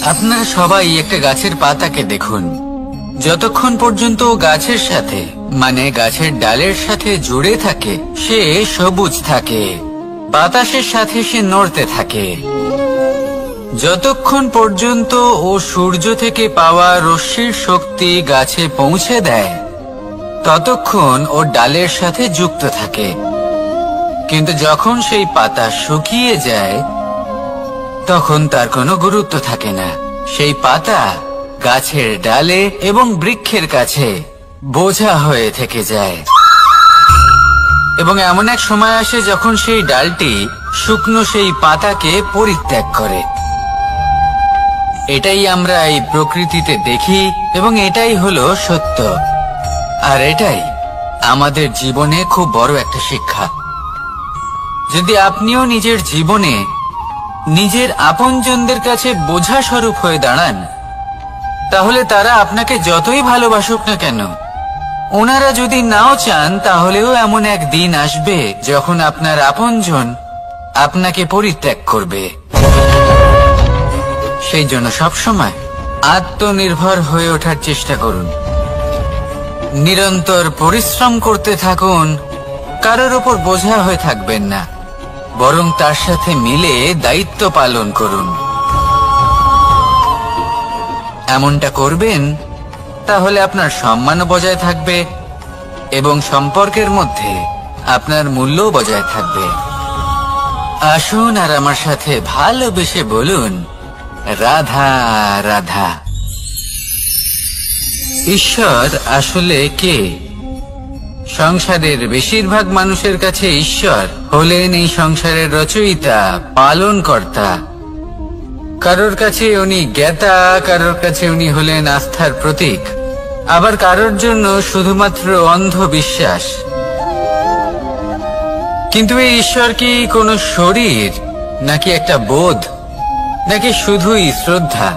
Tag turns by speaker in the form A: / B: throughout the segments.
A: আপনারা সবাই একটা গাছের পাতাকে দেখুন। যতক্ষণ পর্যন্ত গাছের সাথে মানে গাছের ডালের সাথে জুড়ে থাকে সে সবুজ থাকে, বাতাসের সাথে সে নড়তে থাকে। যতক্ষণ পর্যন্ত ও সূর্য থেকে পাওয়া রশ্মির শক্তি গাছে পৌঁছে দেয় ততক্ষণ ও ডালের সাথে যুক্ত থাকে। কিন্তু যখন সেই পাতা শুকিয়ে যায় তখন তার কোনো গুরুত্ব থাকে না। সেই পাতা গাছের ডালে এবং বৃক্ষের কাছে বোঝা হয়ে থেকে যায়। এবং এমন এক সময় আসে যখন সেই ডালটি শুকনো সেই পাতাকে পরিত্যাগ করে। এটাই আমরা এই প্রকৃতিতে দেখি এবং এটাই হলো সত্য। আর এটাই আমাদের জীবনে খুব বড় একটা শিক্ষা। যদি আপনিও নিজের জীবনে নিজের আপনজনদের কাছে বোঝা স্বরূপ হয়ে দাঁড়ান তাহলে তারা আপনাকে যতই ভালোবাসুক না কেন, ওনারা যদি নাও চান তাহলেও এমন এক দিন আসবে যখন আপনার আপনজন আপনাকে পরিত্যাগ করবে। সেই জন্য সবসময় আত্মনির্ভর হয়ে ওঠার চেষ্টা করুন, নিরন্তর পরিশ্রম করতে থাকুন, কারোর ওপর বোঝা হয়ে থাকবেন না, বরং তার সাথে মিলে দায়িত্ব পালন করুন। এমনটা করবেন তাহলে আপনার সম্মানও বজায় থাকবে এবং সম্পর্কের মধ্যে আপনার মূল্যও বজায় থাকবে। আসুন আর আমার সাথে ভালোবেসে বলুন, রাধা রাধা। ঈশ্বর আসলে কে? সংসারের বেশিরভাগ মানুষের কাছে ঈশ্বর হলেন এই সংসারের রচয়িতা, পালনকর্তা। কারোর কাছে উনি জ্ঞাতা, কারোর কাছে উনি হলেন আস্থার প্রতীক, আবার কারোর জন্য শুধুমাত্র অন্ধবিশ্বাস। কিন্তু এই ঈশ্বর কি কোনো শরীর, নাকি একটা বোধ, নাকি শুধুই শ্রদ্ধা?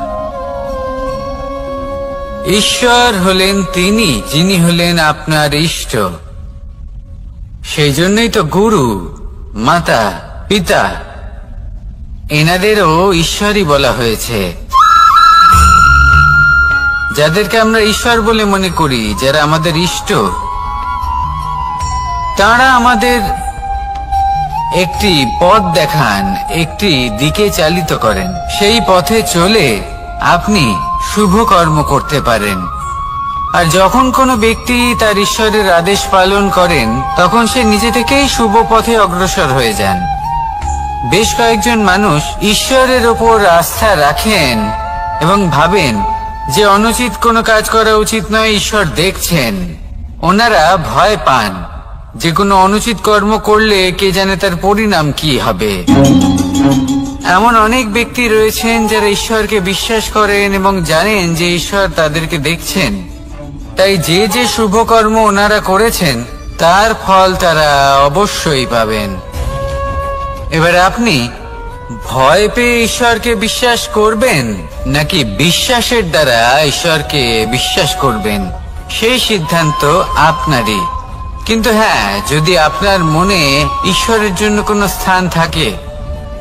A: ঈশ্বর হলেন তিনি যিনি হলেন আপনার ইষ্ট। সেই জন্যই তো গুরু, মাতা, পিতা এনাদেরও ঈশ্বরই বলা হয়েছে। যাদেরকে আমরা ঈশ্বর বলে মনে করি, যারা আমাদের ইষ্ট, তারা আমাদের একটি পথ দেখান, একটি দিকে চালিত করেন। সেই পথে চলে আপনি শুভ কর্ম করতে পারেন। আর যখন কোনো ব্যক্তি তার ঈশ্বরের আদেশ পালন করেন তখন সে নিজে থেকেই শুভ পথে অগ্রসর হয়ে যান। বেশ কয়েকজন মানুষ ঈশ্বরের ওপর আস্থা রাখেন এবং ভাবেন যে অনুচিত কোনো কাজ করা উচিত নয়, ঈশ্বর দেখছেন। ওনারা ভয় পান যে কোনো অনুচিত কর্ম করলে কে জানে তার পরিণাম কি হবে। এমন অনেক ব্যক্তি রয়েছেন যারা ঈশ্বরকে বিশ্বাস করেন এবং জানেন যে ঈশ্বর তাদেরকে দেখছেন, তাই যে যে শুভ কর্ম ওনারা করেছেন তার ফল তারা অবশ্যই পাবেন। এবার আপনি ভয় পেয়ে ঈশ্বরকে বিশ্বাস করবেন নাকি বিশ্বাসের দ্বারা ঈশ্বরকে বিশ্বাস করবেন, সেই সিদ্ধান্ত আপনারই। কিন্তু হ্যাঁ, যদি আপনার মনে ঈশ্বরের জন্য কোনো স্থান থাকে,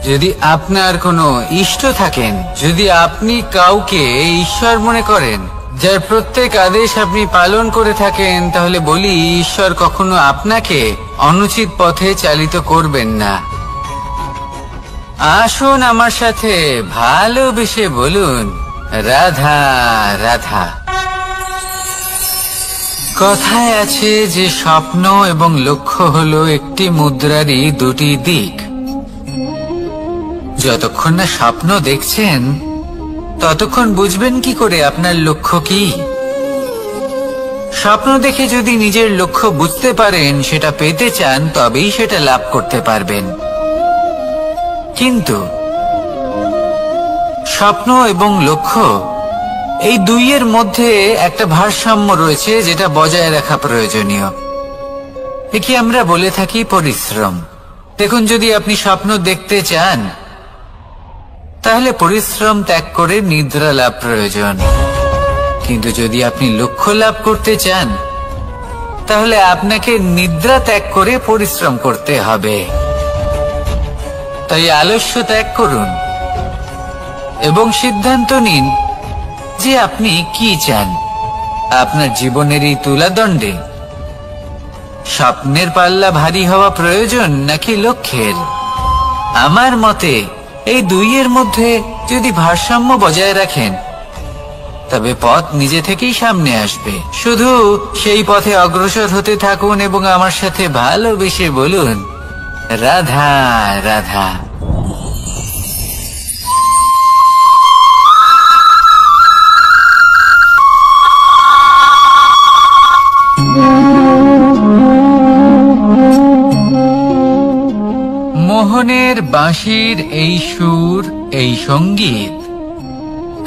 A: যদি আপনার কোনো ইষ্ট থাকেন, যদি আপনি কাউকে ঈশ্বর মনে করেন যার প্রত্যেক আদেশ আপনি পালন করে থাকেন, তাহলে বলি ঈশ্বর কখনো আপনাকে অনুচিত পথে চালিত করবেন না। আসুন আমার সাথে ভালোবেসে বলুন, রাধা রাধা। কথায় আছে যে স্বপ্ন এবং লক্ষ্য হলো একটি মুদ্রারই দুটি দিক। যতক্ষণ না স্বপ্ন দেখছেন ততক্ষণ বুঝবেন কি করে আপনার লক্ষ্য কি। স্বপ্ন দেখে যদি নিজের লক্ষ্য বুঝতে পারেন, সেটা পেতে চান, তবেই সেটা লাভ করতে পারবেন। কিন্তু স্বপ্ন এবং লক্ষ্য এই দুইয়ের মধ্যে একটা ভারসাম্য রয়েছে যেটা বজায় রাখা প্রয়োজনীয়। একে আমরা বলে থাকি পরিশ্রম। দেখুন, যদি আপনি স্বপ্ন দেখতে চান তাহলে পরিশ্রম ত্যাগ করে নিদ্রা লাভ প্রয়োজন। কিন্তু যদি আপনি লক্ষ্য লাভ করতে চান তাহলে আপনাকে নিদ্রা ত্যাগ করে পরিশ্রম করতে হবে। তাই আলস্য ত্যাগ করুন এবং সিদ্ধান্ত নিন যে আপনি কি চান আপনার জীবনের এই তুলাদণ্ডে। স্বপ্নের পাল্লা ভারী হওয়া প্রয়োজন নাকি লক্ষ্যের? আমার মতে এই দুইয়ের মধ্যে যদি ভারসাম্য বজায় রাখেন তবে পথ নিজে থেকেই সামনে আসবে। শুধু সেই পথে অগ্রসর হতে থাকুন এবং আমার সাথে ভালোবেসে বলুন, রাধা রাধা। মোহনের বাঁশির এই সুর, এই সঙ্গীত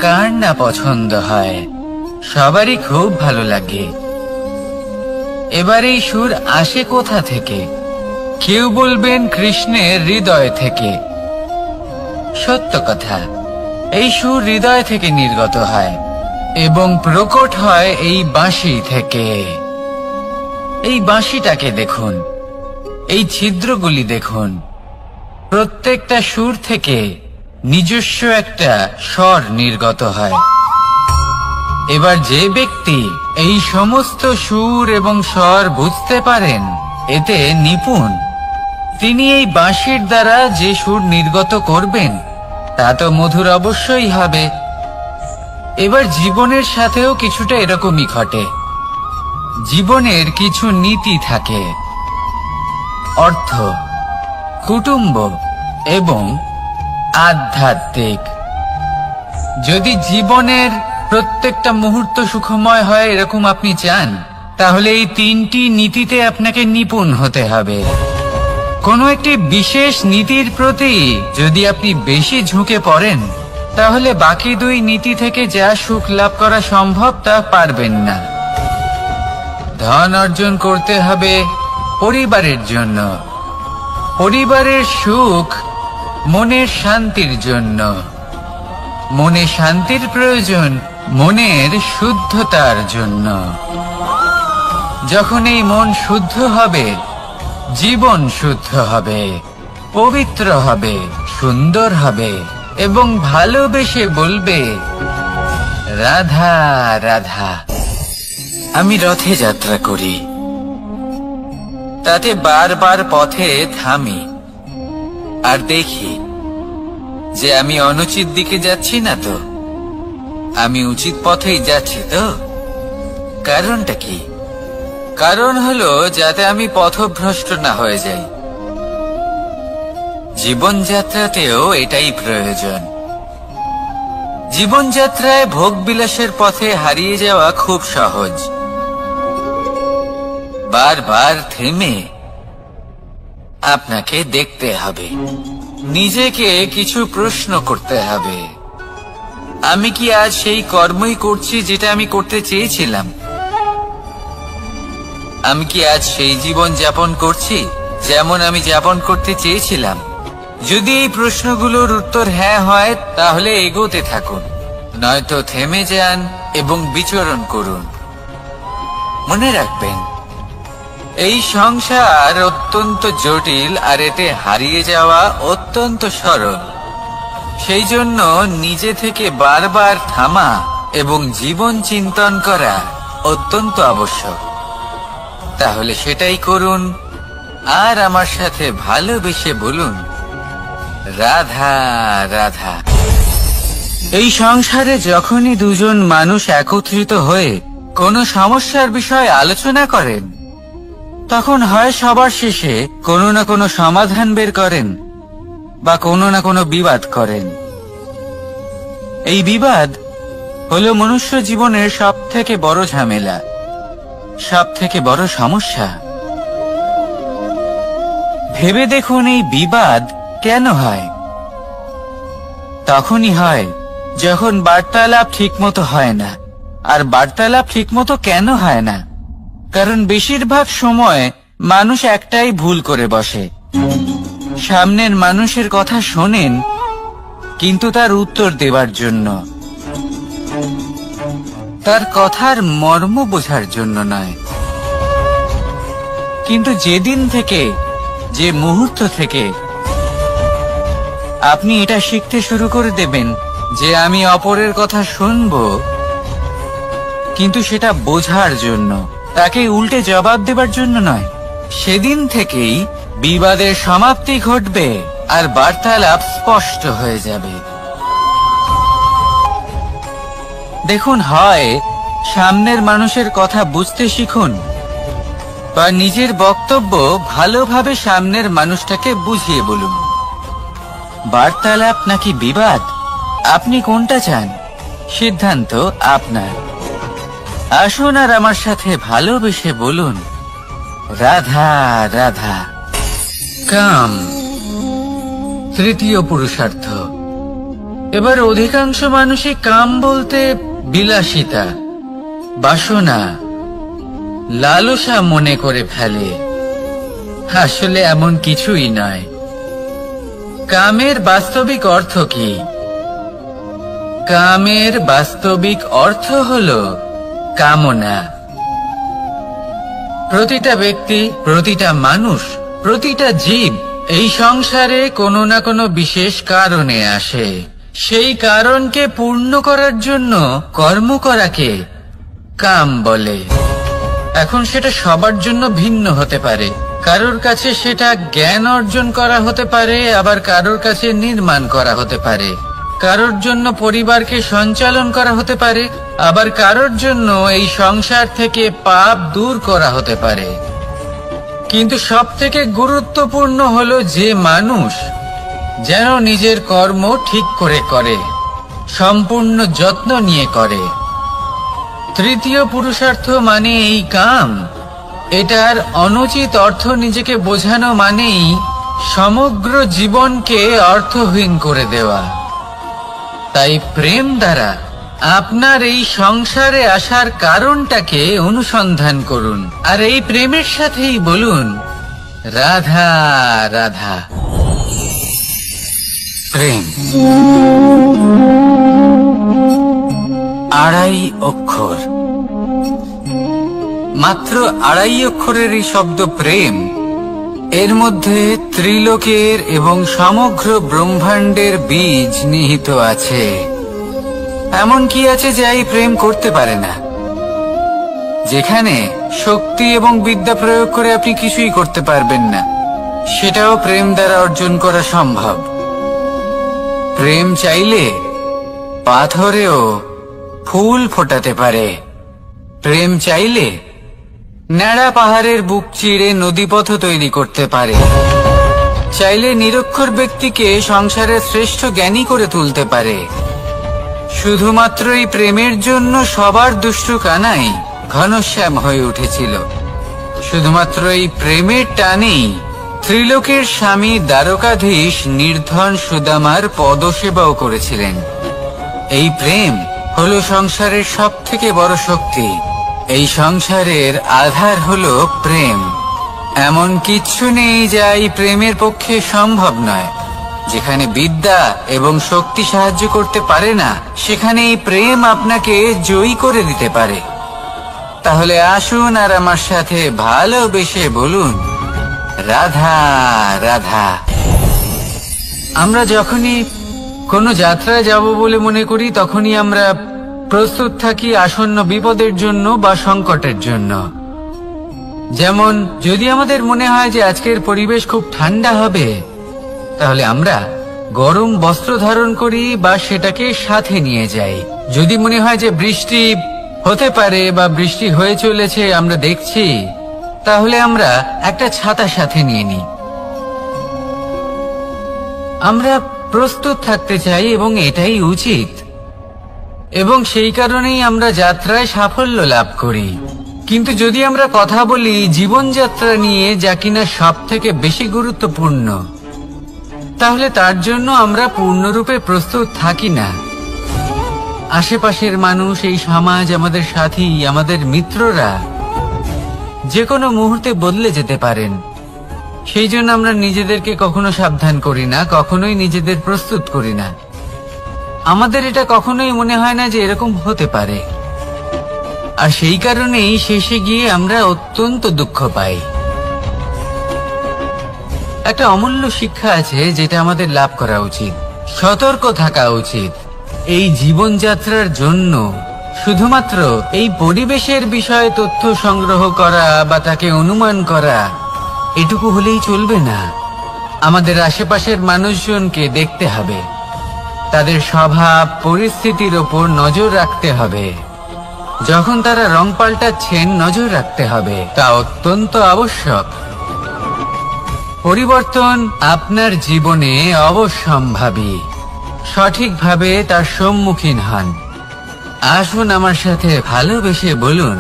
A: কার না পছন্দ হয়? সবারই খুব ভালো লাগে। এবার এই সুর আসে কোথা থেকে? কেউ বলবেন কৃষ্ণের হৃদয় থেকে। সত্য কথা, এই সুর হৃদয় থেকে নির্গত হয় এবং প্রকট হয় এই বাঁশি থেকে। এই বাঁশিটাকে দেখুন, এই ছিদ্রগুলি দেখুন, প্রত্যেকটা সুর থেকে নিজস্ব একটা স্বর নির্গত হয়। এবার যে ব্যক্তি এই সমস্ত সুর এবং স্বর বুঝতে পারেন, এতে নিপুণ, তিনি এই বাঁশির দ্বারা যে সুর নির্গত করবেন তা তো মধুর অবশ্যই হবে। এবার জীবনের সাথেও কিছুটা এরকমই ঘটে। জীবনের কিছু নীতি থাকে, অর্থ, কুটুম্ব এবং আধ্যাত্মিক। যদি জীবনের প্রত্যেকটা মুহূর্ত সুখময় হয় এরকম আপনি চান, তাহলে এই তিনটি নীতিতে আপনাকে নিপুণ হতে হবে। কোনো একটি বিশেষ নীতির প্রতি যদি আপনি বেশি ঝুঁকে পড়েন, তাহলে বাকি দুই নীতি থেকে যা সুখ লাভ করা সম্ভব তা পারবেন না। ধন অর্জন করতে হবে পরিবারের জন্য, পরিবারের সুখ মনের শান্তির জন্য। মনে শান্তির প্রয়োজন মনের শুদ্ধতার জন্য। যখন এই মন শুদ্ধ হবে, জীবন শুদ্ধ হবে, পবিত্র হবে, সুন্দর হবে এবং ভালোবেসে বলবে, রাধা রাধা। আমি রথে যাত্রা করি, তাতে বারবার পথে থামি আর দেখি যে আমি অনুচিত দিকে যাচ্ছি না তো, আমি উচিত পথেই যাচ্ছি তো। কারণটা কি? কারণ হলো যাতে আমি পথভ্রষ্ট না হয়ে যাই। জীবনযাত্রাতেও এটাই প্রয়োজন। জীবনযাত্রায় ভোগ বিলাসের পথে হারিয়ে যাওয়া খুব সহজ। বারবার থেমে আপনাকে দেখতে হবে, নিজেকে কিছু প্রশ্ন করতে হবে। আমি কি আজ সেই কর্মই করছি যেটা আমি করতে চেয়েছিলাম? আমি কি আজ সেই জীবন যাপন করছি যেমন আমি যাপন করতে চেয়েছিলাম? যদি এই প্রশ্নগুলোর উত্তর হ্যাঁ হয়, তাহলে এগোতে থাকুন, নয়তো থেমে যান এবং বিচরণ করুন। মনে রাখবেন, এই সংসার অত্যন্ত জটিল আর এতে হারিয়ে যাওয়া অত্যন্ত সরল। সেই জন্য নিজে থেকে বারবার থামা এবং জীবন চিন্তন করা অত্যন্ত আবশ্যক। তাহলে সেটাই করুন আর আমার সাথে ভালোবেসে বলুন, রাধা রাধা। এই সংসারে যখনই দুজন মানুষ একত্রিত হয়ে কোনো সমস্যার বিষয়ে আলোচনা করেন, তখন হয় সবার শেষে কোনো না কোনো সমাধান বের করেন বা কোনো না কোনো বিবাদ করেন। এই বিবাদ হলো মনুষ্য জীবনের সবথেকে বড় ঝামেলা, সবথেকে বড় সমস্যা। ভেবে দেখুন, এই বিবাদ কেন হয়? তখনই হয় যখন বার্তালাপ ঠিকমতো হয় না। আর বার্তালাপ ঠিকমতো কেন হয় না? কারণ বেশিরভাগ সময় মানুষ একটাই ভুল করে বসে। সামনের মানুষের কথা শোনেন, কিন্তু তার উত্তর দেবার জন্য, তার কথার মর্ম বোঝার জন্য নয়। কিন্তু যেদিন থেকে, যে মুহূর্ত থেকে আপনি এটা শিখতে শুরু করে দেবেন যে আমি অপরের কথা শুনবো, কিন্তু সেটা বোঝার জন্য, তাকে উল্টে জবাব দেবার জন্য নয়। সেদিন থেকেই বিবাদের সমাপ্তি ঘটবে আর বার্তালাপ স্পষ্ট হয়ে যাবে। দেখুন, হয় সামনের মানুষের কথা বুঝতে শিখুন, বা নিজের বক্তব্য ভালোভাবে সামনের মানুষটাকে বুঝিয়ে বলুন। বার্তালাপ নাকি বিবাদ, আপনি কোনটা চান? সিদ্ধান্ত আপনার। আসুন আর আমার সাথে ভালোবেসে বলুন, রাধা রাধা। কাম, তৃতীয় পুরুষার্থ। এবার অধিকাংশ মানুষই কাম বলতে বিলাসিতা, বাসনা, লালসা মনে করে ফেলে। আসলে এমন কিছুই নয়। কামের বাস্তবিক অর্থ কি? কামের বাস্তবিক অর্থ হলো কামনা। প্রতিটা ব্যক্তি, প্রতিটা মানুষ, প্রতিটা জীব এই সংসারে কোনো না কোনো বিশেষ কারণে আসে। সেই কারণকে পূর্ণ করার জন্য কর্ম করাকে কাম বলে। এখন সেটা সবার জন্য ভিন্ন হতে পারে। কারোর কাছে সেটা জ্ঞান অর্জন করা হতে পারে, আবার কারোর কাছে নির্মাণ করা হতে পারে। কারোর জন্য পরিবারকে সঞ্চালন করা হতে পারে, আবার কারোর জন্য এই সংসার থেকে পাপ দূর করা হতে পারে। কিন্তু সবথেকে গুরুত্বপূর্ণ হলো যে মানুষ যেন নিজের কর্ম ঠিক করে করে, সম্পূর্ণ যত্ন নিয়ে করে। তৃতীয় পুরুষার্থ মানে এই কাম। এটার অনুচিত অর্থ নিজেকে বোঝানো মানেই সমগ্র জীবনকে অর্থহীন করে দেওয়া। তাই প্রেম দ্বারা আপনার এই সংসারে আসার কারণটাকে অনুসন্ধান করুন, আর এই প্রেমের সাথেই বলুন, রাধা রাধা। প্রেম আড়াই অক্ষর, মাত্র আড়াই অক্ষরের এই শব্দ প্রেম, এর মধ্যে ত্রিলোকের এবং সমগ্র ব্রহ্মাণ্ডের বীজ নিহিত আছে। এমন কি আছে যে এই প্রেম করতে পারে না? যেখানে শক্তি এবং বিদ্যা প্রয়োগ করে আপনি কিছুই করতে পারবেন না, সেটাও প্রেম দ্বারা অর্জন করা সম্ভব। প্রেম চাইলে পাথরেও ফুল ফোটাতে পারে। প্রেম চাইলে ন্যাড়া পাহাড়ের বুক চিরে নদীপথ তৈরি করতে পারে। চাইলে নিরক্ষর ব্যক্তিকে সংসারের শ্রেষ্ঠ জ্ঞানী করে তুলতে পারে। শুধুমাত্র এই প্রেমের জন্য সবার দুষ্টু কানাই ঘনশ্যাম হয়ে উঠেছিল। শুধুমাত্র এই প্রেমের টানেই ত্রিলোকের স্বামী দ্বারকাধীশ নির্ধন সুদামার পদসেবাও করেছিলেন। এই প্রেম হলো সংসারের সবথেকে বড় শক্তি। এই সংসারের আধার হলো প্রেম। এমন কিচ্ছু নেই যা এই প্রেমের পক্ষে সম্ভব নয়। যেখানে বিদ্যা এবং শক্তি সাহায্য করতে পারে না, সেখানে এই প্রেম আপনাকে জয়ী করে দিতে পারে। তাহলে আসুন আর আমার সাথে ভালোবেসে বলুন, রাধা রাধা। আমরা যখনই কোনো যাত্রায় যাব বলে মনে করি, তখনই আমরা প্রস্তুত থাকি আসন্ন বিপদের জন্য বা সংকটের জন্য। যেমন যদি আমাদের মনে হয় যে আজকের পরিবেশ খুব ঠান্ডা হবে, তাহলে আমরা গরম বস্ত্র ধারণ করি বা সেটাকে সাথে নিয়ে যাই। যদি মনে হয় যে বৃষ্টি হতে পারে বা বৃষ্টি হয়ে চলেছে, আমরা দেখছি, তাহলে আমরা একটা ছাতা সাথে নিয়ে নিই। আমরা প্রস্তুত থাকতে চাই এবং এটাই উচিত, এবং সেই কারণেই আমরা যাত্রায় সাফল্য লাভ করি। কিন্তু যদি আমরা কথা বলি জীবনযাত্রা নিয়ে, যা কিনা সব থেকে বেশি গুরুত্বপূর্ণ, তাহলে তার জন্য আমরা পূর্ণরূপে প্রস্তুত থাকি না। আশেপাশের মানুষ, এই সমাজ, আমাদের সাথী, আমাদের মিত্ররা যে কোনো মুহূর্তে বদলে যেতে পারেন। সেই জন্য আমরা নিজেদেরকে কখনো সাবধান করি না, কখনোই নিজেদের প্রস্তুত করি না। আমাদের এটা কখনোই মনে হয় না যে এরকম হতে পারে, আর সেই কারণেই শেষে গিয়ে আমরা অত্যন্ত দুঃখ পাই। একটা অমূল্য শিক্ষা আছে যেটা আমাদের লাভ করা উচিত। সতর্ক থাকা উচিত। এই জীবনযাত্রার জন্য শুধুমাত্র এই পরিবেশের বিষয়ে তথ্য সংগ্রহ করা বা তাকে অনুমান করা এটুকু হলেই চলবে না। আমাদের আশেপাশের মানুষজনকে দেখতে হবে, তাদের স্বভাব পরিস্থিতির ওপর নজর রাখতে হবে। যখন তারা রং পাল্টাচ্ছেন নজর রাখতে হবে, তা অত্যন্ত আবশ্যক। পরিবর্তন আপনার জীবনে অবশ্যম্ভাবী। সঠিকভাবে তার সম্মুখীন হন। আসুন আমার সাথে ভালোবেসে বলুন,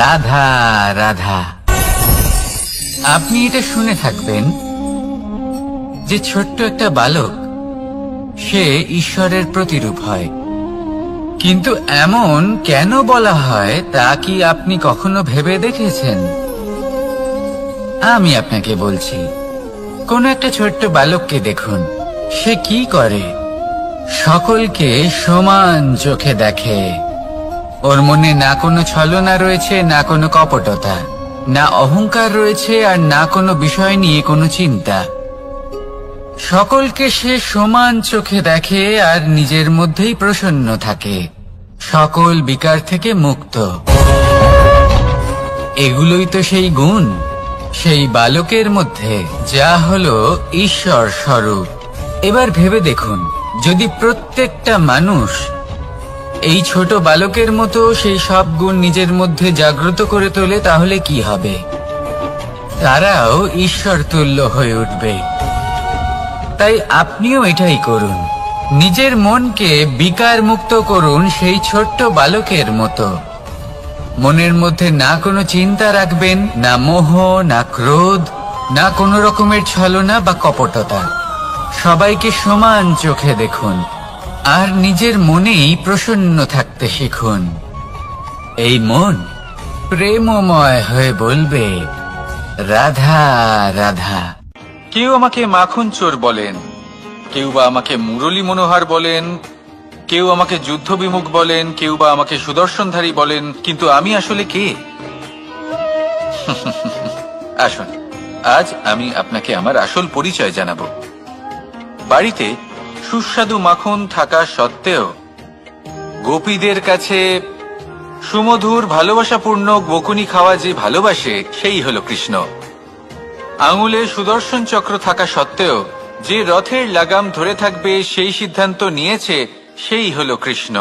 A: রাধা রাধা। আপনি এটা শুনে থাকবেন যে ছোট্ট একটা বালক, সে ঈশ্বরের প্রতিরূপ হয়। কিন্তু এমন কেন বলা হয় তা কি আপনি কখনো ভেবে দেখেছেন? আমি আপনাকে বলছি, কোন একটা ছোট্ট বালককে দেখুন, সে কি করে? সকলকে সমান চোখে দেখে। ওর মনে না কোনো ছলনা রয়েছে, না কোনো কপটতা, না অহংকার রয়েছে, আর না কোনো বিষয় নিয়ে কোনো চিন্তা। সকলকে সে সমান চোখে দেখে আর নিজের মধ্যেই প্রসন্ন থাকে, সকল বিকার থেকে মুক্ত। এগুলোই তো সেই গুণ, সেই বালকের মধ্যে, যা হলো ঈশ্বর স্বরূপ। এবার ভেবে দেখুন, যদি প্রত্যেকটা মানুষ এই ছোট বালকের মতো সেই সব গুণ নিজের মধ্যে জাগ্রত করে তোলে, তাহলে কি হবে? তারাও ঈশ্বর তুল্য হয়ে উঠবে। তাই আপনিও এটাই করুন, নিজের মনকে বিকার মুক্ত করুন সেই ছোট্ট বালকের মতো। মনের মধ্যে না কোনো চিন্তা রাখবেন, না মোহ, না ক্রোধ, না কোনো রকমের ছলনা বা কপটতা। সবাইকে সমান চোখে দেখুন আর নিজের মনেই প্রসন্ন থাকতে শিখুন। এই মন প্রেমময় হয়ে বলবে, রাধা রাধা।
B: কেউ আমাকে মাখন চোর বলেন, কেউ বা আমাকে মুরলী মনোহর বলেন, কেউ আমাকে যুদ্ধ বিমুখ বলেন, কেউ বা আমাকে সুদর্শনধারী বলেন, কিন্তু আমি আসলে কে? আসুন, আজ আমি আপনাকে আমার আসল পরিচয় জানাবো। বাড়িতে সুস্বাদু মাখন থাকা সত্ত্বেও গোপীদের কাছে সুমধুর ভালোবাসাপূর্ণ বকুনি খাওয়া যে ভালোবাসে, সেই হলো কৃষ্ণ। আঙুলে সুদর্শন চক্র থাকা সত্ত্বেও যে রথের লাগাম ধরে থাকবে সেই সিদ্ধান্ত নিয়েছে, সেই হলো কৃষ্ণ।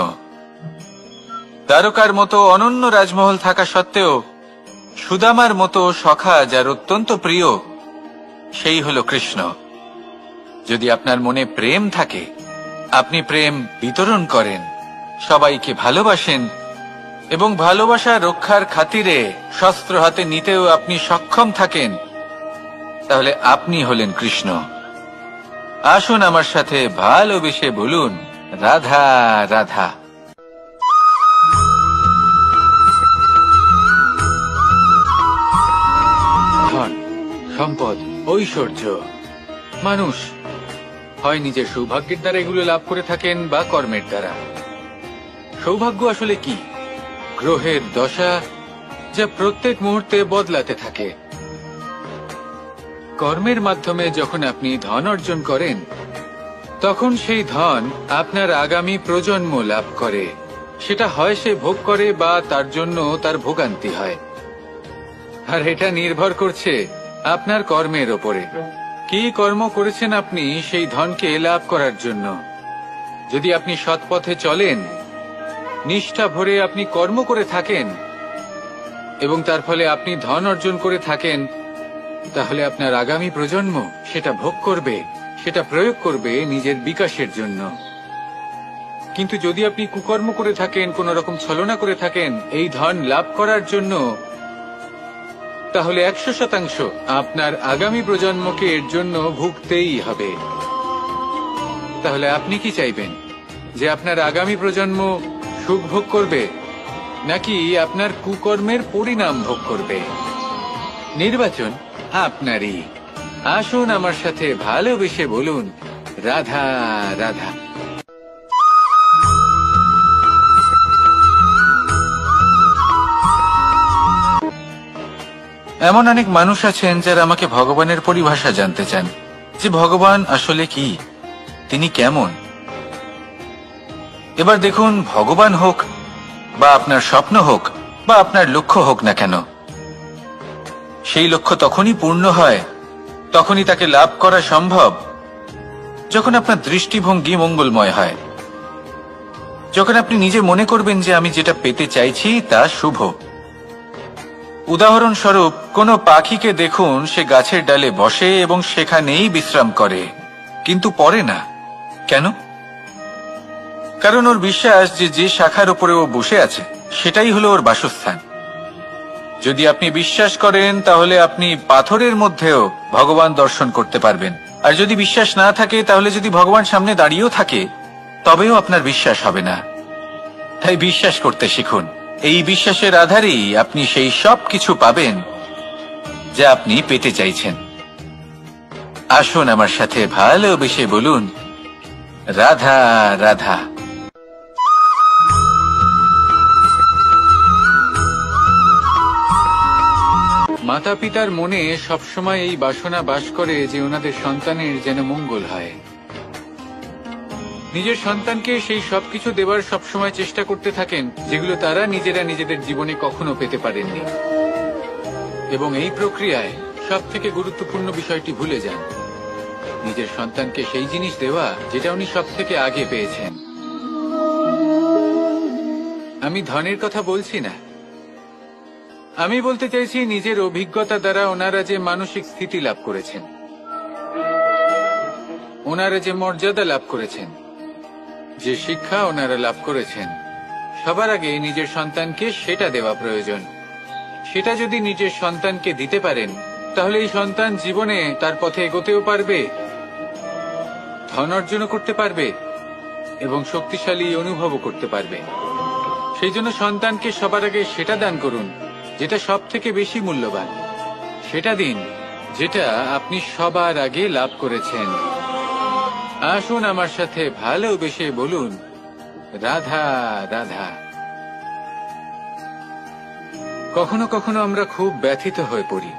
B: দ্বারকার মতো অনন্য রাজমহল থাকা সত্ত্বেও সুদামার মতো সখা যার অত্যন্ত প্রিয়, সেই হলো কৃষ্ণ। যদি আপনার মনে প্রেম থাকে, আপনি প্রেম বিতরণ করেন, সবাইকে ভালোবাসেন এবং ভালোবাসা রক্ষার খাতিরে শস্ত্র হাতে নিতেও আপনি সক্ষম থাকেন, তাহলে আপনি হলেন কৃষ্ণ। আসুন আমার সাথে ভালোবেসে বলুন, রাধা রাধা। ধন, সম্পদ, ঐশ্বর্য, মানুষ হয় নিজের সৌভাগ্যের দ্বারা এগুলো লাভ করে থাকেন বা কর্মের দ্বারা। সৌভাগ্য আসলে কি? গ্রহের দশা, যা প্রত্যেক মুহূর্তে বদলাতে থাকে। কর্মের মাধ্যমে যখন আপনি ধন অর্জন করেন, তখন সেই ধন আপনার আগামী প্রজন্ম লাভ করে। সেটা হয় সে ভোগ করে বা তার জন্য তার ভোগান্তি হয়। আর এটা নির্ভর করছে আপনার কর্মের ওপরে। কি কর্ম করেছেন আপনি সেই ধনকে লাভ করার জন্য? যদি আপনি সৎ পথে চলেন, নিষ্ঠা ভরে আপনি কর্ম করে থাকেন এবং তার ফলে আপনি ধন অর্জন করে থাকেন, তাহলে আপনার আগামী প্রজন্ম সেটা ভোগ করবে, সেটা প্রয়োগ করবে নিজের বিকাশের জন্য। কিন্তু যদি আপনি কুকর্ম করে থাকেন, কোন রকম ছলনা করে থাকেন এই ধন লাভ করার জন্য, তাহলে 100% আপনার আগামী প্রজন্মকে এর জন্য ভুগতেই হবে। তাহলে আপনি কি চাইবেন? যে আপনার আগামী প্রজন্ম সুখ ভোগ করবে, নাকি আপনার কুকর্মের পরিণাম ভোগ করবে? নির্বাচন আপনারই। আসুন আমার সাথে ভালোবেসে বলুন, রাধা রাধা। এমন অনেক মানুষ আছেন যারা আমাকে ভগবানের পরিভাষা জানতে চান, যে ভগবান আসলে কি, তিনি কেমন।
A: এবার দেখুন, ভগবান হোক বা আপনার স্বপ্ন হোক বা আপনার লক্ষ্য হোক না কেন, সেই লক্ষ্য তখনই পূর্ণ হয়, তখনই তাকে লাভ করা সম্ভব যখন আপনার দৃষ্টিভঙ্গি মঙ্গলময় হয়, যখন আপনি নিজে মনে করবেন যে আমি যেটা পেতে চাইছি তা শুভ। উদাহরণস্বরূপ, কোনো পাখিকে দেখুন, সে গাছের ডালে বসে এবং সেখানেই বিশ্রাম করে, কিন্তু পড়ে না। কেন? কারণ ওর বিশ্বাস যে যে শাখার উপরে ও বসে আছে সেটাই হলো ওর বাসস্থান। যদি আপনি বিশ্বাস করেন তাহলে আপনি পাথরের মধ্যেও ভগবান দর্শন করতে পারবেন, আর যদি বিশ্বাস না থাকে তাহলে যদি ভগবান সামনে দাঁড়িয়েও থাকে তবেও আপনার বিশ্বাস হবে না। তাই বিশ্বাস করতে শিখুন। এই বিশ্বাসের আধারেই আপনি সেই সব কিছু পাবেন যা আপনি পেতে চাইছেন। আসুন আমার সাথে ভালোবেসে বলুন, রাধা রাধা।
B: মাতা পিতার মনে সবসময় এই বাসনা বাস করে যে ওনাদের সন্তানের যেন মঙ্গল হয়। নিজের সন্তানকে সেই সবকিছু দেবার সবসময় চেষ্টা করতে থাকেন যেগুলো তারা নিজেরা নিজেদের জীবনে কখনো পেতে পারেননি, এবং এই প্রক্রিয়ায় সব থেকে গুরুত্বপূর্ণ বিষয়টি ভুলে যান, নিজের সন্তানকে সেই জিনিস দেওয়া যেটা উনি সব থেকে আগে পেয়েছেন। আমি ধনের কথা বলছি না, আমি বলতে চাইছি নিজের অভিজ্ঞতা দ্বারা ওনারা যে মানসিক স্থিতি লাভ করেছেন, ওনারা যে মর্যাদা লাভ করেছেন, যে শিক্ষা ওনারা লাভ করেছেন, সবার আগে নিজের সন্তানকে সেটা দেওয়া প্রয়োজন। সেটা যদি নিজের সন্তানকে দিতে পারেন তাহলে এই সন্তান জীবনে তার পথে এগোতেও পারবে, ধন অর্জনও করতে পারবে এবং শক্তিশালী অনুভবও করতে পারবে। সেই জন্য সন্তানকে সবার আগে সেটা দান করুন যেটা সব থেকে বেশি মূল্যবান। সেটা দিন যেটা আপনি সবার আগে লাভ করেছেন। আসুন আমার সাথে ভালোবেসে বলুন, রাধা রাধা। কখনো কখনো আমরা খুব ব্যথিত হয়ে পড়ি।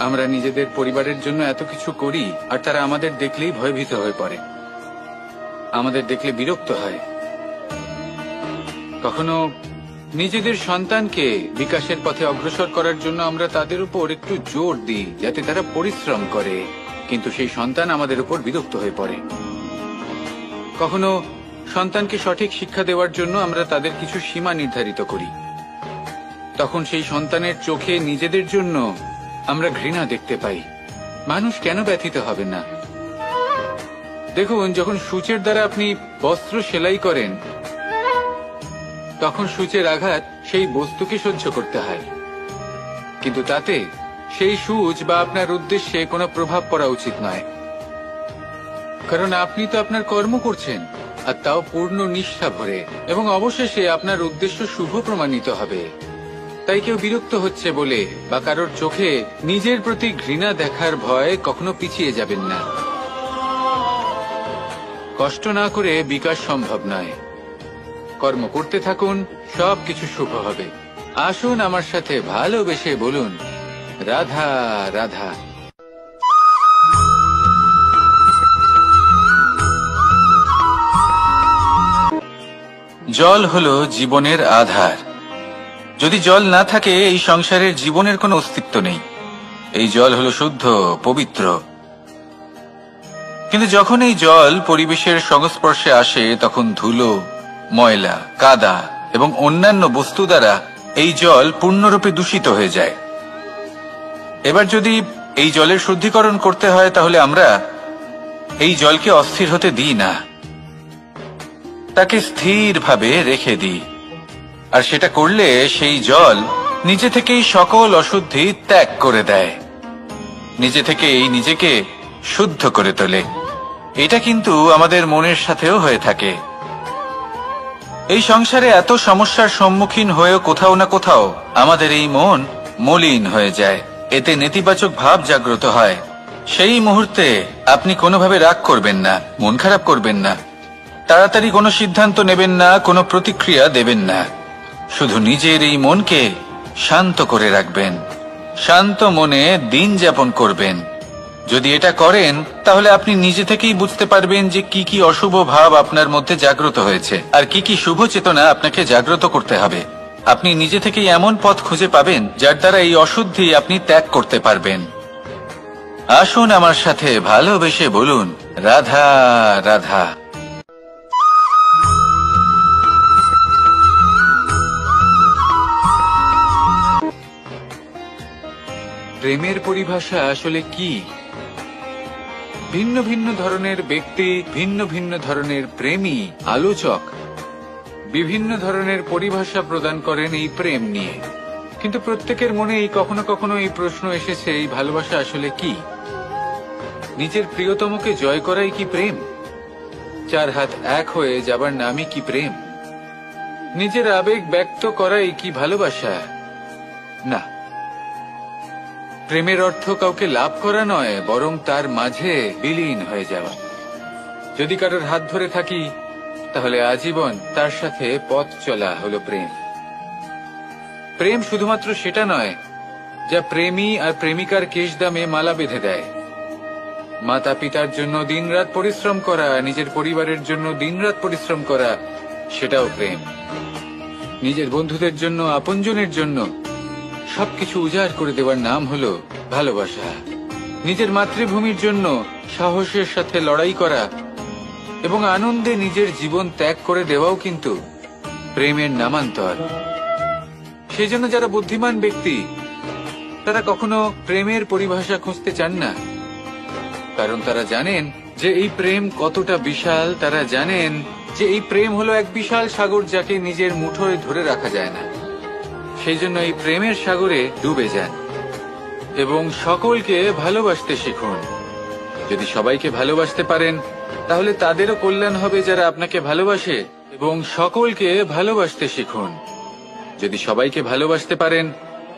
B: আমরা নিজেদের পরিবারের জন্য এত কিছু করি আর তারা আমাদের দেখলেই ভয়ভীত হয়ে পড়ে, আমাদের দেখলে বিরক্ত হয়। কখনো নিজেদের সন্তানকে বিকাশের পথে অগ্রসর করার জন্য আমরা তাদের উপর একটু জোর দিই যাতে তারা পরিশ্রম করে, কিন্তু সেই সন্তান আমাদের উপর বিরক্ত হয়ে পড়ে। কখনো সন্তানকে সঠিক শিক্ষা দেওয়ার জন্য আমরা তাদের কিছু সীমা নির্ধারিত করি, তখন সেই সন্তানের চোখে নিজেদের জন্য আমরা ঘৃণা দেখতে পাই। মানুষ কেন ব্যথিত হবে না? দেখুন, যখন সূচের দ্বারা আপনি বস্ত্র সেলাই করেন তখন সূচের আঘাত সেই বস্তুকে সহ্য করতে হয়, কিন্তু তাতে সেই সূচ বা আপনার উদ্দেশ্যে কোনো প্রভাব পড়া উচিত নয়, কারণ আপনি তো আপনার কর্ম করছেন, আর তাও পূর্ণ নিষ্ঠা ভরে, এবং অবশেষে আপনার উদ্দেশ্য শুভ প্রমাণিত হবে। তাই কেউ বিরক্ত হচ্ছে বলে বা কারোর চোখে নিজের প্রতি ঘৃণা দেখার ভয় কখনো পিছিয়ে যাবেন না। কষ্ট না করে বিকাশ সম্ভব নয়। কর্ম করতে থাকুন, সবকিছু শুভ হবে। আসুন আমার সাথে ভালোবেসে বলুন, রাধা রাধা।
A: জল হলো জীবনের আধার। যদি জল না থাকে এই সংসারের জীবনের কোনো অস্তিত্ব নেই। এই জল হলো শুদ্ধ, পবিত্র। কিন্তু যখন এই জল পরিবেশের সংস্পর্শে আসে তখন ধুলো, ময়লা, কাদা এবং অন্যান্য বস্তু দ্বারা এই জল পূর্ণরূপে দূষিত হয়ে যায়। এবার যদি এই জলের শুদ্ধিকরণ করতে হয় তাহলে আমরা এই জলকে অস্থির হতে দিই না, তাকে স্থিরভাবে রেখে দিই। আর সেটা করলে সেই জল নিজে থেকেই সকল অশুদ্ধি ত্যাগ করে দেয়, নিজে থেকেই নিজেকে শুদ্ধ করে তোলে। এটা কিন্তু আমাদের মনের সাথেও হয়ে থাকে। এই সংসারে এত সমস্যার সম্মুখীন হয়েও কোথাও না কোথাও আমাদের এই মন মলিন হয়ে যায়, এতে নেতিবাচক ভাব জাগ্রত হয়। সেই মুহূর্তে আপনি কোনোভাবে রাগ করবেন না, মন খারাপ করবেন না, তাড়াতাড়ি কোনো সিদ্ধান্ত নেবেন না, কোনো প্রতিক্রিয়া দেবেন না। শুধু নিজের এই মনকে শান্ত করে রাখবেন, শান্ত মনে দিন যাপন করবেন।
B: যদি এটা করেন তাহলে আপনি নিজে থেকেই বুঝতে পারবেন যে কি কি অশুভ ভাব আপনার মধ্যে জাগ্রত হয়েছে আর কি কি শুভ চেতনা আপনাকে জাগ্রত করতে হবে। আপনি নিজে থেকেই এমন পথ খুঁজে পাবেন যার দ্বারা এই অশুদ্ধি আপনি ত্যাগ করতে পারবেন। আসুন আমার সাথে ভালোবেসে বলুন, রাধা রাধা। প্রেমের পরিভাষা আসলে কি? ভিন্ন ভিন্ন ধরনের ব্যক্তি, ভিন্ন ভিন্ন ধরনের প্রেমী, আলোচক বিভিন্ন ধরনের পরিভাষা প্রদান করেন এই প্রেম নিয়ে, কিন্তু প্রত্যেকের মনেই কখনো কখনো এই প্রশ্ন এসেছে, এই ভালোবাসা আসলে কি? নিজের প্রিয়তমকে জয় করাই কি প্রেম? চার হাত এক হয়ে যাবার নামই কি প্রেম? নিজের আবেগ ব্যক্ত করাই কি ভালোবাসা? না, প্রেমের অর্থ কাউকে লাভ করা নয়, বরং তার মাঝে বিলীন হয়ে যাওয়া। যদি কারোর হাত ধরে থাকি তাহলে আজীবন তার সাথে পথ চলা হলো প্রেম। প্রেম শুধুমাত্র সেটা নয় যা প্রেমী আর প্রেমিকার কেশদামে মালা বেঁধে দেয়। মাতা পিতার জন্য দিনরাত পরিশ্রম করা, নিজের পরিবারের জন্য দিনরাত পরিশ্রম করা, সেটাও প্রেম। নিজের বন্ধুদের জন্য, আপনজনের জন্য সবকিছু উজাড় করে দেওয়ার নাম হলো ভালোবাসা। নিজের মাতৃভূমির জন্য সাহসের সাথে লড়াই করা এবং আনন্দে নিজের জীবন ত্যাগ করে দেওয়াও কিন্তু প্রেমের নামান্তর। সেই জন্য যারা বুদ্ধিমান ব্যক্তি তারা কখনো প্রেমের পরিভাষা খুঁজতে চান না, কারণ তারা জানেন যে এই প্রেম কতটা বিশাল। তারা জানেন যে এই প্রেম হলো এক বিশাল সাগর যাকে নিজের মুঠোয় ধরে রাখা যায় না। সেই জন্য এই প্রেমের সাগরে ডুবে যান এবং সকলকে ভালোবাসতে শিখুন। যদি সবাইকে ভালোবাসতে পারেন তাহলে তাদেরও কল্যাণ হবে যারা আপনাকে ভালোবাসে, এবং সকলকে ভালোবাসতে শিখুন। যদি সবাইকে ভালোবাসতে পারেন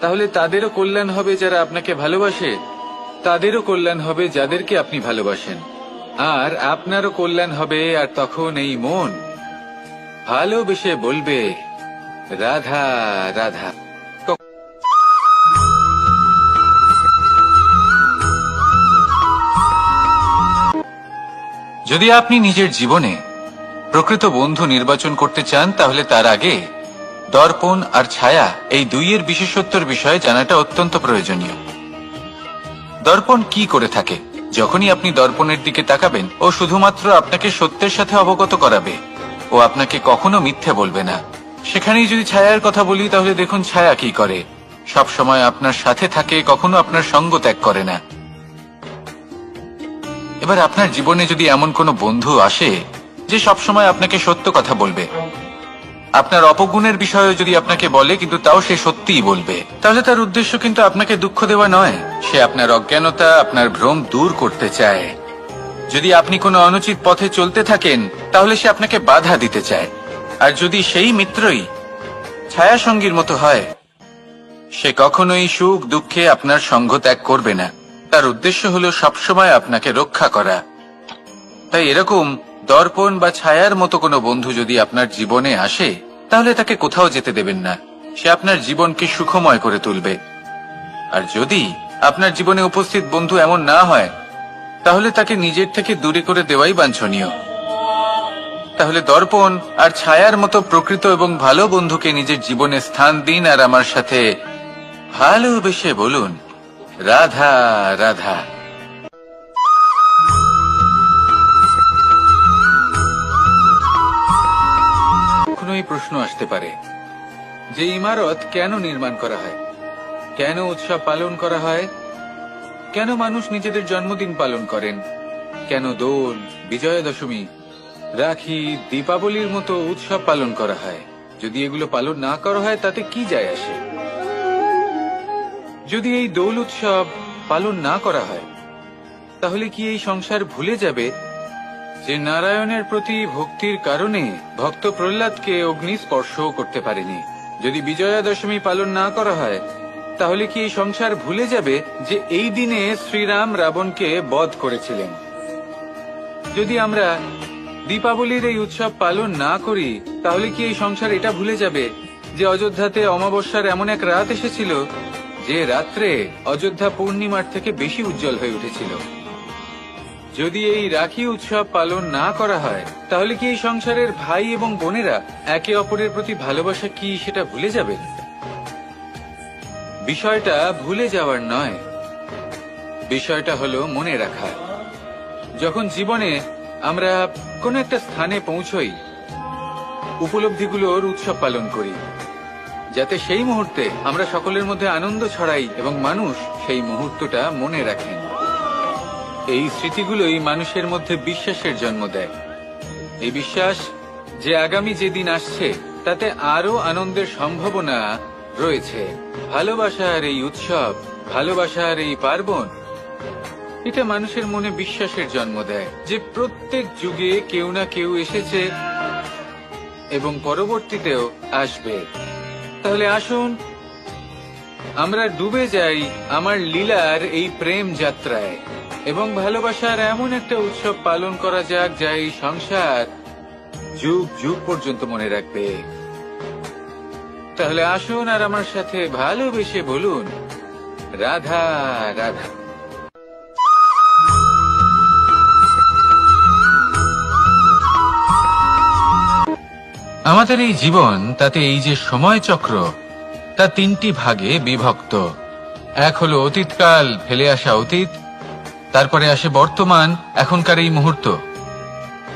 B: তাহলে তাদেরও কল্যাণ হবে যারা আপনাকে ভালোবাসে, তাদেরও কল্যাণ হবে যাদেরকে আপনি ভালোবাসেন, আর আপনারও কল্যাণ হবে। আর তখন এই মন ভালোবেসে বলবে, রাধা রাধা। যদি আপনি নিজের জীবনে প্রকৃত বন্ধু নির্বাচন করতে চান তাহলে তার আগে দর্পণ আর ছায়া এই দুইয়ের বিশেষত্বর বিষয়ে জানাটা অত্যন্ত প্রয়োজনীয়। দর্পণ কি করে থাকে? যখনই আপনি দর্পণের দিকে তাকাবেন ও শুধুমাত্র আপনাকে সত্যের সাথে অবগত করাবে, ও আপনাকে কখনো মিথ্যে বলবে না। সেখানেই যদি ছায়ার কথা বলি তাহলে দেখুন ছায়া কি করে, সব সময় আপনার সাথে থাকে, কখনো আপনার সঙ্গ ত্যাগ করে না। এবার আপনার জীবনে যদি এমন কোনো বন্ধু আসে যে সবসময় আপনাকে সত্য কথা বলবে, আপনার অপগুণের বিষয়ে যদি আপনাকে বলে কিন্তু তাও সে সত্যিই বলবে, তাহলে তার উদ্দেশ্য কিন্তু আপনাকে দুঃখ দেওয়া নয়। সে আপনার অজ্ঞানতা, আপনার ভ্রম দূর করতে চায়। যদি আপনি কোনো অনুচিত পথে চলতে থাকেন তাহলে সে আপনাকে বাধা দিতে চায়। আর যদি সেই মিত্রই ছায়া সঙ্গীর মতো হয়, সে কখনোই সুখ দুঃখে আপনার সঙ্গ ত্যাগ করবে না। তার উদ্দেশ্য হলো সবসময় আপনাকে রক্ষা করা। তাই এরকম দর্পণ বা ছায়ার মতো কোনো বন্ধু যদি আপনার জীবনে আসে তাহলে তাকে কোথাও যেতে দেবেন না। সে আপনার জীবনকে সুখময় করে তুলবে। আর যদি আপনার জীবনে উপস্থিত বন্ধু এমন না হয় তাহলে তাকে নিজের থেকে দূরে করে দেওয়াই বাঞ্ছনীয়। তাহলে দর্পণ আর ছায়ার মতো প্রকৃত এবং ভালো বন্ধুকে নিজের জীবনে স্থান দিন আর আমার সাথে ভালোবেসে বলুন, রাধা রাধা। কখনো এই প্রশ্ন আসতে পারে যে ইমারত কেন নির্মাণ করা হয়, কেন উৎসব পালন করা হয়, কেন মানুষ নিজেদের জন্মদিন পালন করেন, কেন দোল, বিজয়া দশমী, রাখি, দীপাবলির মতো উৎসব পালন করা হয়। যদি এগুলো পালন না করা হয় তাতে কি যায় আসে? যদি এই দোল উৎসব পালন না করা হয় তাহলে কি এই সংসার ভুলে যাবে যে নারায়ণের প্রতি ভক্তির কারণে ভক্ত প্রহ্লাদকে অগ্নি স্পর্শ করতে পারেনি? যদি বিজয়া দশমী পালন না করা হয় তাহলে কি এই সংসার ভুলে যাবে যে এই দিনে শ্রীরাম রাবণকে বধ করেছিলেন? যদি আমরা দীপাবলির এই উৎসব পালন না করি তাহলে কি এই সংসার এটা ভুলে যাবে যে অযোধ্যাতে অমাবস্যার এমন এক রাত এসেছিল যে রাত্রে অযোধ্যা পূর্ণিমার থেকে বেশি উজ্জ্বল হয়ে উঠেছিল? যদি এই রাখি উৎসব পালন না করা হয় তাহলে কি এই সংসারের ভাই এবং বোনেরা একে অপরের প্রতি ভালোবাসা কি সেটা ভুলে যাবেন? বিষয়টা ভুলে যাওয়ার নয়, বিষয়টা হলো মনে রাখা। যখন জীবনে আমরা কোনো একটা স্থানে পৌঁছই, উপলব্ধিগুলোর উৎসব পালন করি, যাতে সেই মুহূর্তে আমরা সকলের মধ্যে আনন্দ ছড়াই এবং মানুষ সেই মুহূর্তটা মনে রাখেন। এই স্মৃতিগুলোই মানুষের মধ্যে বিশ্বাসের জন্ম দেয়। এই বিশ্বাস যে আগামী যেদিন আসছে তাতে আরো আনন্দের সম্ভাবনা রয়েছে। ভালোবাসার এই উৎসব, ভালোবাসার এই পার্বণ, এটা মানুষের মনে বিশ্বাসের জন্ম দেয় যে প্রত্যেক যুগে কেউ না কেউ এসেছে এবং পরবর্তীতেও আসবে। তাহলে আসুন আমরা ডুবে যাই আমার লীলার এই প্রেম যাত্রায় এবং ভালোবাসার এমন একটা উৎসব পালন করা যাক যা এই সংসার যুগ যুগ পর্যন্ত মনে রাখবে। তাহলে আসুন আর আমার সাথে ভালোবেসে বলুন, রাধা রাধা। আমাদের এই জীবন, তাতে এই যে সময় চক্র, তা তিনটি ভাগে বিভক্ত। এক হলো অতীতকাল, ফেলে আসা অতীত, তারপরে আসে বর্তমান, এখনকার এই মুহূর্ত,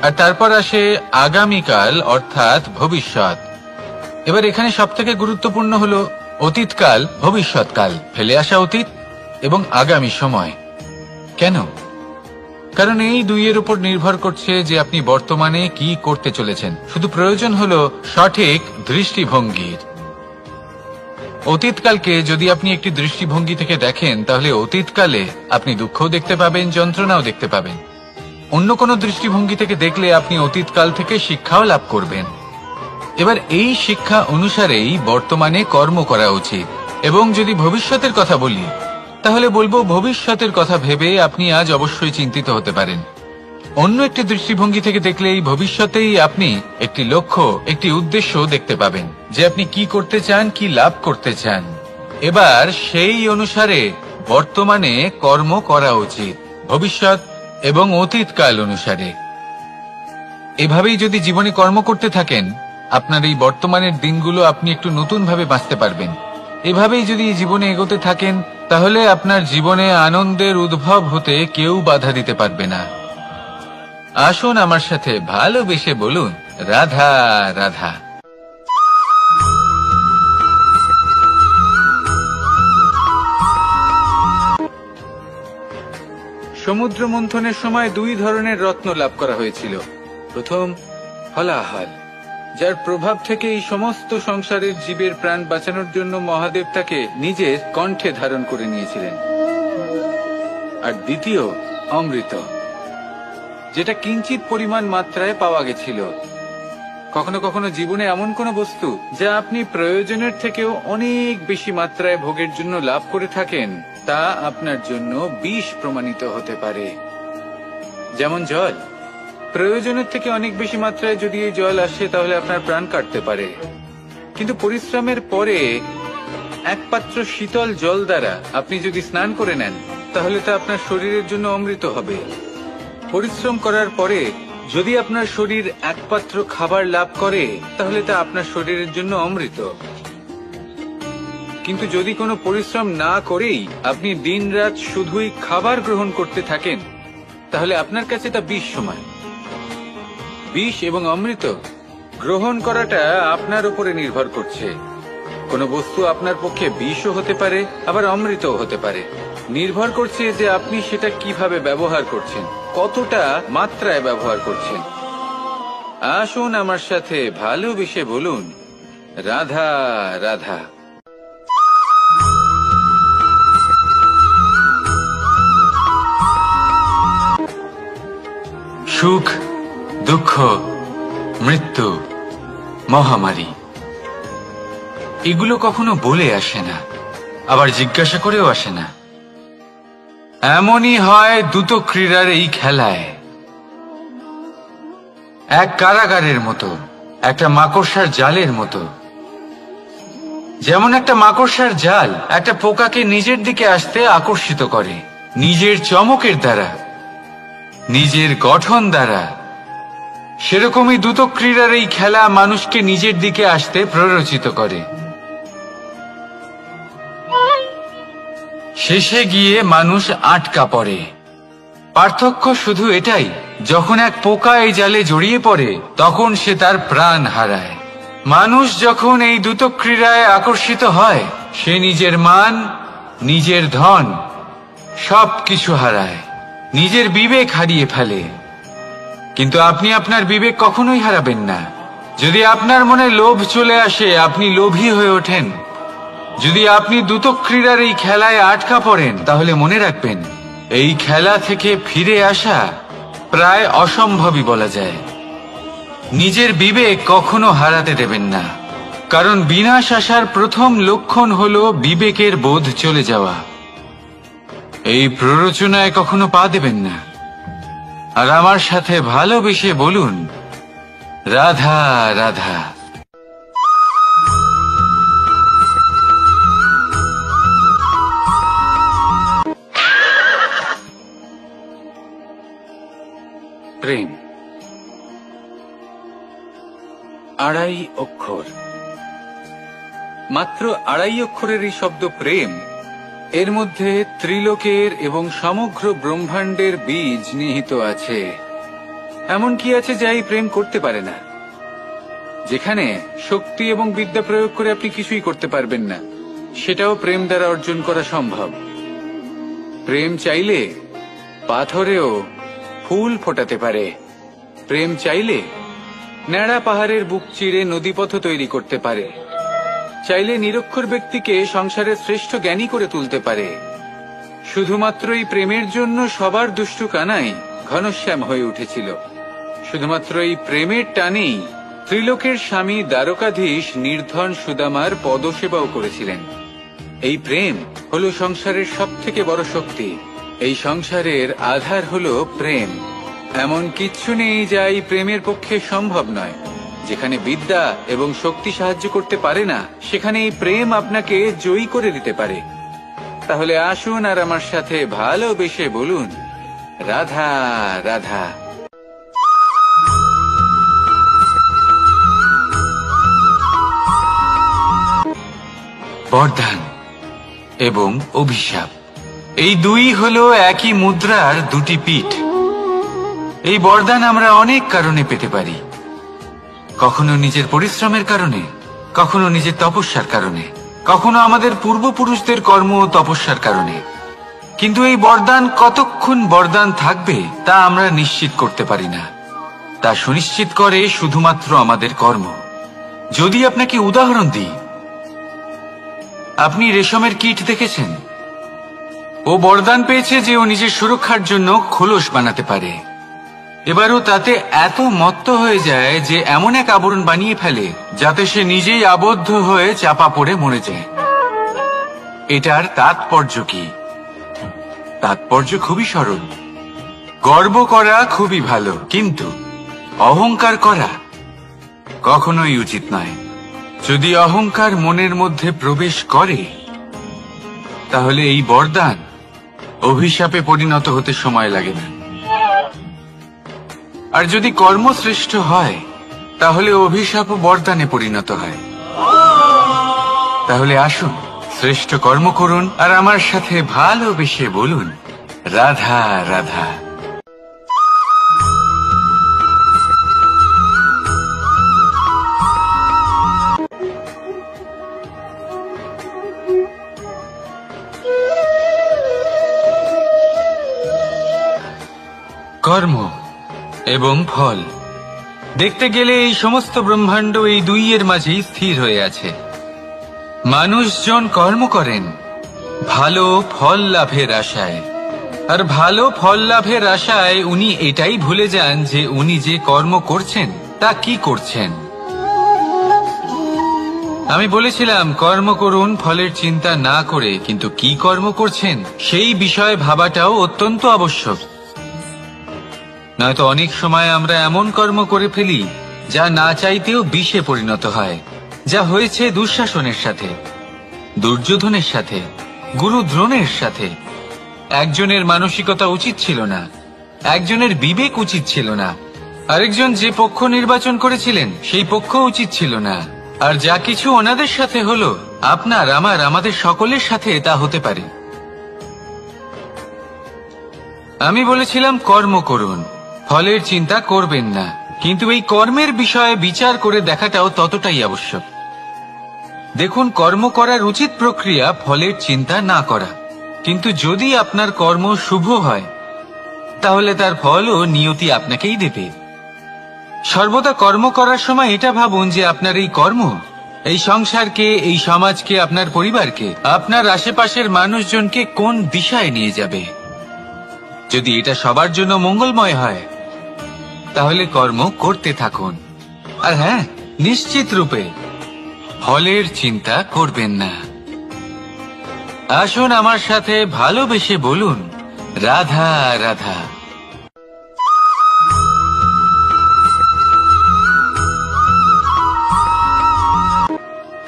B: আর তারপর আসে আগামীকাল অর্থাৎ ভবিষ্যৎ। এবার এখানে সবথেকে গুরুত্বপূর্ণ হলো অতীতকাল, ভবিষ্যৎকাল, ফেলে আসা অতীত এবং আগামী সময়। কেন? কারণ এই দুইয়ের উপর নির্ভর করছে যে আপনি বর্তমানে কি করতে চলেছেন। শুধু প্রয়োজন হলো সঠিক দৃষ্টিভঙ্গির। অতীতকালকে যদি আপনি একটি দৃষ্টিভঙ্গি থেকে দেখেন, তাহলে অতীতকালে আপনি দুঃখও দেখতে পাবেন, যন্ত্রণাও দেখতে পাবেন। অন্য কোনো দৃষ্টিভঙ্গি থেকে দেখলে আপনি অতীতকাল থেকে শিক্ষাও লাভ করবেন। এবার এই শিক্ষা অনুসারেই বর্তমানে কর্ম করা উচিত। এবং যদি ভবিষ্যতের কথা বলি, তাহলে বলবো ভবিষ্যতের কথা ভেবে আপনি আজ অবশ্যই চিন্তিত হতে পারেন। অন্য একটি দৃষ্টিভঙ্গি থেকে দেখলে এই ভবিষ্যতেই আপনি একটি লক্ষ্য, একটি উদ্দেশ্য দেখতে পাবেন যে আপনি কি করতে চান, কি লাভ করতে চান। এবার সেই অনুসারে বর্তমানে কর্ম করা উচিত, ভবিষ্যৎ এবং অতীতকাল অনুসারে। এভাবেই যদি জীবনে কর্ম করতে থাকেন, আপনার এই বর্তমানের দিনগুলো আপনি একটু নতুন ভাবে বাঁচতে পারবেন। এভাবেই যদি জীবনে এগোতে থাকেন, তাহলে আপনার জীবনে আনন্দের উদ্ভব হতে কেউ বাধা দিতে পারবে না। আসুন আমার সাথে ভালোবেসে বলুন, রাধা রাধা। সমুদ্র মন্থনের সময় দুই ধরনের রত্ন লাভ করা হয়েছিল। প্রথম হলাহল, যার প্রভাব থেকে এই সমস্ত সংসারের জীবের প্রাণ বাঁচানোর জন্য মহাদেব তাকে নিজের কণ্ঠে ধারণ করে নিয়েছিলেন। আর দ্বিতীয় অমৃত, যেটা কিঞ্চিত পরিমাণ মাত্রায় পাওয়া গেছিল। কখনো কখনো জীবনে এমন কোন বস্তু যা আপনি প্রয়োজনের থেকেও অনেক বেশি মাত্রায় ভোগের জন্য লাভ করে থাকেন, তা আপনার জন্য বিষ প্রমাণিত হতে পারে। যেমন জল, প্রয়োজনের থেকে অনেক বেশি মাত্রায় যদি এই জল আসে তাহলে আপনার প্রাণ কাটতে পারে। কিন্তু পরিশ্রমের পরে এক পাত্র শীতল জল দ্বারা আপনি যদি স্নান করে নেন, তাহলে তা আপনার শরীরের জন্য অমৃত হবে। পরিশ্রম করার পরে যদি আপনার শরীর এক পাত্র খাবার লাভ করে, তাহলে তা আপনার শরীরের জন্য অমৃত। কিন্তু যদি কোনো পরিশ্রম না করেই আপনি দিনরাত শুধুই খাবার গ্রহণ করতে থাকেন, তাহলে আপনার কাছে তা বিষ সমান। বিষ এবং অমৃত গ্রহণ করাটা আপনার উপরে নির্ভর করছে। কোনো বস্তু আপনার পক্ষে বিষও হতে পারে, আবার অমৃতও হতে পারে। নির্ভর করছে যে আপনি সেটা কিভাবে ব্যবহার করছেন, কতটা মাত্রায় ব্যবহার করছেন। আসুন আমার সাথে ভালোবেসে বলুন, রাধা রাধা। সুখ, দুঃখ, মৃত্যু, মহামারী, এগুলো কখনো বলে আসে না, আবার জিজ্ঞাসা করেও আসে না। এমনই হয় দ্রুত ক্রীড়ার এই খেলায়। এক কারাগারের মতো, একটা মাকড়সার জালের মতো। যেমন একটা মাকড়সার জাল একটা পোকাকে নিজের দিকে আসতে আকর্ষিত করে নিজের চমকের দ্বারা।
A: নিজের গঠন দ্বারা। সেরকমই দ্রুত ক্রীড়ার এই খেলা মানুষকে নিজের দিকে আসতে প্ররোচিত করে। শেষে গিয়ে মানুষ আটকা পড়ে। পার্থক্য শুধু এটাই, যখন এক পোকা এই জালে জড়িয়ে পড়ে তখন সে তার প্রাণ হারায়। মানুষ যখন এই দ্রুত ক্রীড়ায় আকর্ষিত হয়, সে নিজের মান, নিজের ধন সবকিছু হারায়, নিজের বিবেক হারিয়ে ফেলে। কিন্তু আপনি আপনার বিবেক কখনোই হারাবেন না। যদি আপনার মনে লোভ চলে আসে, আপনি লোভী হয়ে ওঠেন। যদি আপনি দ্রুত ক্রীড়ার এই খেলায় আটকা পড়েন, তাহলে মনে রাখবেন, এই খেলা থেকে ফিরে আসা প্রায় অসম্ভবই বলা যায়। নিজের বিবেক কখনো হারাতে দেবেন না, কারণ বিনাশ আসার প্রথম লক্ষণ হলো বিবেকের বোধ চলে যাওয়া। এই প্ররোচনায় কখনো পা দেবেন না। আর আমার সাথে ভালোবেসে বলুন, রাধা রাধা।
B: প্রেম 2.5 অক্ষর, মাত্র 2.5 অক্ষরের এই শব্দ প্রেম, এর মধ্যে ত্রিলোকের এবং সমগ্র ব্রহ্মাণ্ডের বীজ নিহিত আছে। এমন কি আছে যা এই প্রেম করতে পারে না? যেখানে শক্তি এবং বিদ্যা প্রয়োগ করে আপনি কিছুই করতে পারবেন না, সেটাও প্রেম দ্বারা অর্জন করা সম্ভব। প্রেম চাইলে পাথরেও ফুল ফোটাতে পারে। প্রেম চাইলে ন্যাড়া পাহাড়ের বুক চিরে নদীপথ তৈরি করতে পারে। চাইলে নিরক্ষর ব্যক্তিকে সংসারের শ্রেষ্ঠ জ্ঞানী করে তুলতে পারে। শুধুমাত্র এই প্রেমের জন্য সবার দুষ্টু কানাই ঘনশ্যাম হয়ে উঠেছিল। শুধুমাত্র এই প্রেমের টানেই ত্রিলোকের স্বামী দ্বারকাধীশ নির্ধন সুদামার পদসেবাও করেছিলেন। এই প্রেম হলো সংসারের সবথেকে বড় শক্তি। এই সংসারের আধার হলো প্রেম। এমন কিচ্ছু নেই যা এই প্রেমের পক্ষে সম্ভব নয়। যেখানে বিদ্যা এবং শক্তি সাহায্য করতে পারে না, সেখানে এই প্রেম আপনাকে জয়ী করে দিতে পারে। তাহলে আসুন আর আমার সাথে ভালোবেসে বলুন, রাধা রাধা।
A: বরদান এবং অভিশাপ, এই দুই হলো একই মুদ্রার দুটি পিঠ। এই বরদান আমরা অনেক কারণে পেতে পারি। কখনো নিজের পরিশ্রমের কারণে, কখনো নিজের তপস্যার কারণে, কখনো আমাদের পূর্বপুরুষদের কর্ম ও তপস্যার কারণে। কিন্তু এই বরদান কতক্ষণ বরদান থাকবে তা আমরা নিশ্চিত করতে পারি না। তা সুনিশ্চিত করে শুধুমাত্র আমাদের কর্ম। যদি আপনাকে উদাহরণ দিই, আপনি রেশমের কীট দেখেছেন? ও বরদান পেয়েছে যে ও নিজের সুরক্ষার জন্য খোলস বানাতে পারে। এবারও তাতে এত মত্ত হয়ে যায় যে এমন এক আবরণ বানিয়ে ফেলে যাতে সে নিজেই আবদ্ধ হয়ে চাপা পড়ে মরে যায়। এটার তাৎপর্য কি? তাৎপর্য খুবই সরল। গর্ব করা খুবই ভালো, কিন্তু অহংকার করা কখনোই উচিত নয়। যদি অহংকার মনের মধ্যে প্রবেশ করে, তাহলে এই বরদান অভিশাপে পরিণত হতে সময় লাগে না। আর যদি কর্মশ্রেষ্ঠ হয়, তাহলে অভিশাপ বরদানে পরিণত হয়। তাহলে আসুন শ্রেষ্ঠ কর্ম করুন আর আমার সাথে ভালোবেসে বলুন, রাধা রাধা। কর্ম এবং ফল, দেখতে গেলে এই সমস্ত ব্রহ্মাণ্ড এই দুইয়ের মাঝেই স্থির হয়ে আছে। মানুষজন কর্ম করেন ভালো ফল লাভের আশায়, আর ভালো ফল লাভের আশায় উনি এটাই ভুলে যান যে উনি যে কর্ম করছেন তা কি করছেন। আমি বলেছিলাম কর্ম করুন ফলের চিন্তা না করে, কিন্তু কি কর্ম করছেন সেই বিষয়ে ভাবাটাও অত্যন্ত আবশ্যক। নয়তো অনেক সময় আমরা এমন কর্ম করে ফেলি যা না চাইতেও বিষে পরিণত হয়, যা হয়েছে দুঃশাসনের সাথে, দুর্যোধনের সাথে, গুরু দ্রোণের সাথে। একজনের মানসিকতা উচিত ছিল না, একজনের বিবেক উচিত ছিল না, আরেকজন যে পক্ষ নির্বাচন করেছিলেন সেই পক্ষ উচিত ছিল না। আর যা কিছু ওনাদের সাথে হলো, আপনার আমাদের সকলের সাথে তা হতে পারে। আমি বলেছিলাম কর্ম করুন, ফলের চিন্তা করবেন না, কিন্তু এই কর্মের বিষয়ে বিচার করে দেখাটাও ততটাই আবশ্যক। দেখুন, কর্ম করার উচিত প্রক্রিয়া ফলের চিন্তা না করা, কিন্তু যদি আপনার কর্ম শুভ হয় তাহলে তার ফলও নিয়তি আপনাকেই দেবে। সর্বদা কর্ম করার সময় এটা ভাবুন যে আপনার এই কর্ম এই সংসারকে, এই সমাজকে, আপনার পরিবারকে, আপনার আশেপাশের মানুষজনকে কোন দিশায় নিয়ে যাবে। যদি এটা সবার জন্য মঙ্গলময় হয় তাহলে কর্ম করতে থাকুন। আর হ্যাঁ, নিশ্চিত রূপে ফলের চিন্তা করবেন না। আসুন আমার সাথে ভালোবেসে বলুন, রাধা রাধা।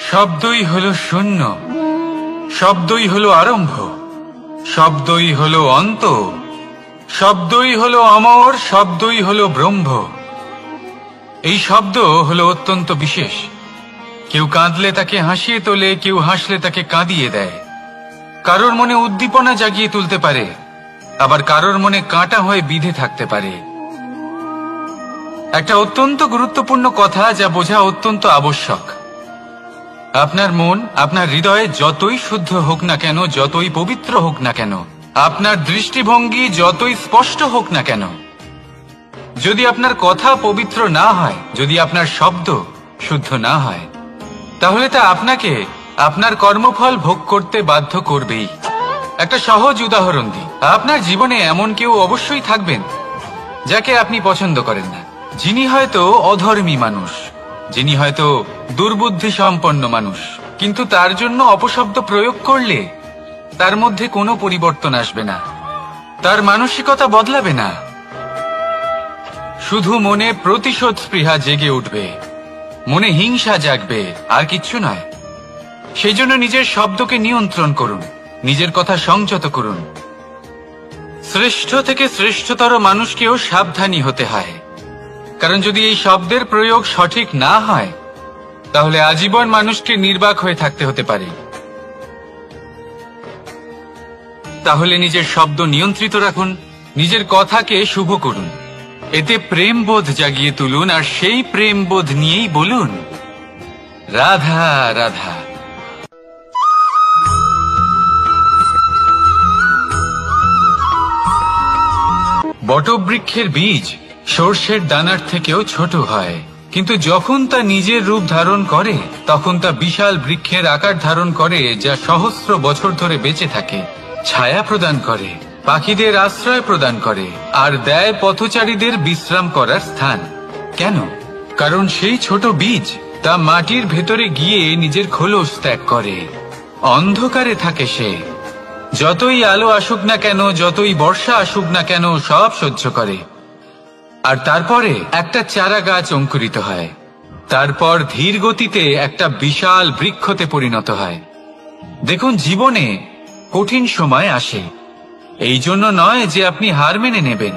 A: শব্দই হলো শূন্য, শব্দই হলো আরম্ভ, শব্দই হলো অন্ত, শব্দই হলো অমর, শব্দই হলো ব্রহ্ম। এই শব্দ হলো অত্যন্ত বিশেষ। কেউ কাঁদলে তাকে হাসিয়ে তোলে, কেউ হাসলে তাকে কাঁদিয়ে দেয়। কারোর মনে উদ্দীপনা জাগিয়ে তুলতে পারে, আবার কারোর মনে কাঁটা হয়ে বিঁধে থাকতে পারে। একটা অত্যন্ত গুরুত্বপূর্ণ কথা যা বোঝা অত্যন্ত আবশ্যক। আপনার মন, আপনার হৃদয়ে যতই শুদ্ধ হোক না কেন, যতই পবিত্র হোক না কেন, আপনার দৃষ্টিভঙ্গি যতই স্পষ্ট হোক না কেন, যদি আপনার কথা পবিত্র না হয়, যদি আপনার শব্দ শুদ্ধ না হয়, তাহলে তা আপনাকে আপনার কর্মফল ভোগ করতে বাধ্য করবেই। একটা সহজ উদাহরণ দিই। আপনার জীবনে এমন কেউ অবশ্যই থাকবেন যাকে আপনি পছন্দ করেন না, যিনি হয়তো অধর্মী মানুষ, যিনি হয়তো দুর্বুদ্ধি সম্পন্ন মানুষ, কিন্তু তার জন্য অপশব্দ প্রয়োগ করলে তার মধ্যে কোনো পরিবর্তন আসবে না, তার মানসিকতা বদলাবে না, শুধু মনে প্রতিশোধ স্পৃহা জেগে উঠবে, মনে হিংসা জাগবে, আর কিচ্ছু নয়। সেই জন্য নিজের শব্দকে নিয়ন্ত্রণ করুন, নিজের কথা সংযত করুন। শ্রেষ্ঠ থেকে শ্রেষ্ঠতর মানুষকেও সাবধানী হতে হয়, কারণ যদি এই শব্দের প্রয়োগ সঠিক না হয় তাহলে আজীবন মানুষকে নির্বাক হয়ে থাকতে হতে পারে। তাহলে নিজের শব্দ নিয়ন্ত্রিত রাখুন, নিজের কথাকে শুভ করুন, এতে প্রেমবোধ জাগিয়ে তুলুন, আর সেই প্রেমবোধ নিয়েই বলুন, রাধা রাধা। বটবৃক্ষের বীজ সর্ষের দানার থেকেও ছোট হয়, কিন্তু যখন তা নিজের রূপ ধারণ করে তখন তা বিশাল বৃক্ষের আকার ধারণ করে, যা সহস্র বছর ধরে বেঁচে থাকে, ছায়া প্রদান করে, পাখিদের আশ্রয় প্রদান করে, আর দেয় পথচারীদের বিশ্রাম করার স্থান। কেন? কারণ সেই ছোট বীজ তা মাটির ভেতরে গিয়ে নিজের খোলস ত্যাগ করে। অন্ধকারে থাকে সে, যতই আলো আসুক না কেন, যতই বর্ষা আসুক না কেন, সব সহ্য করে। আর তারপরে একটা চারা গাছ অঙ্কুরিত হয়, তারপর ধীর গতিতে একটা বিশাল বৃক্ষতে পরিণত হয়। দেখুন, জীবনে কঠিন সময় আসে, এই জন্য নয় যে আপনি হার মেনে নেবেন,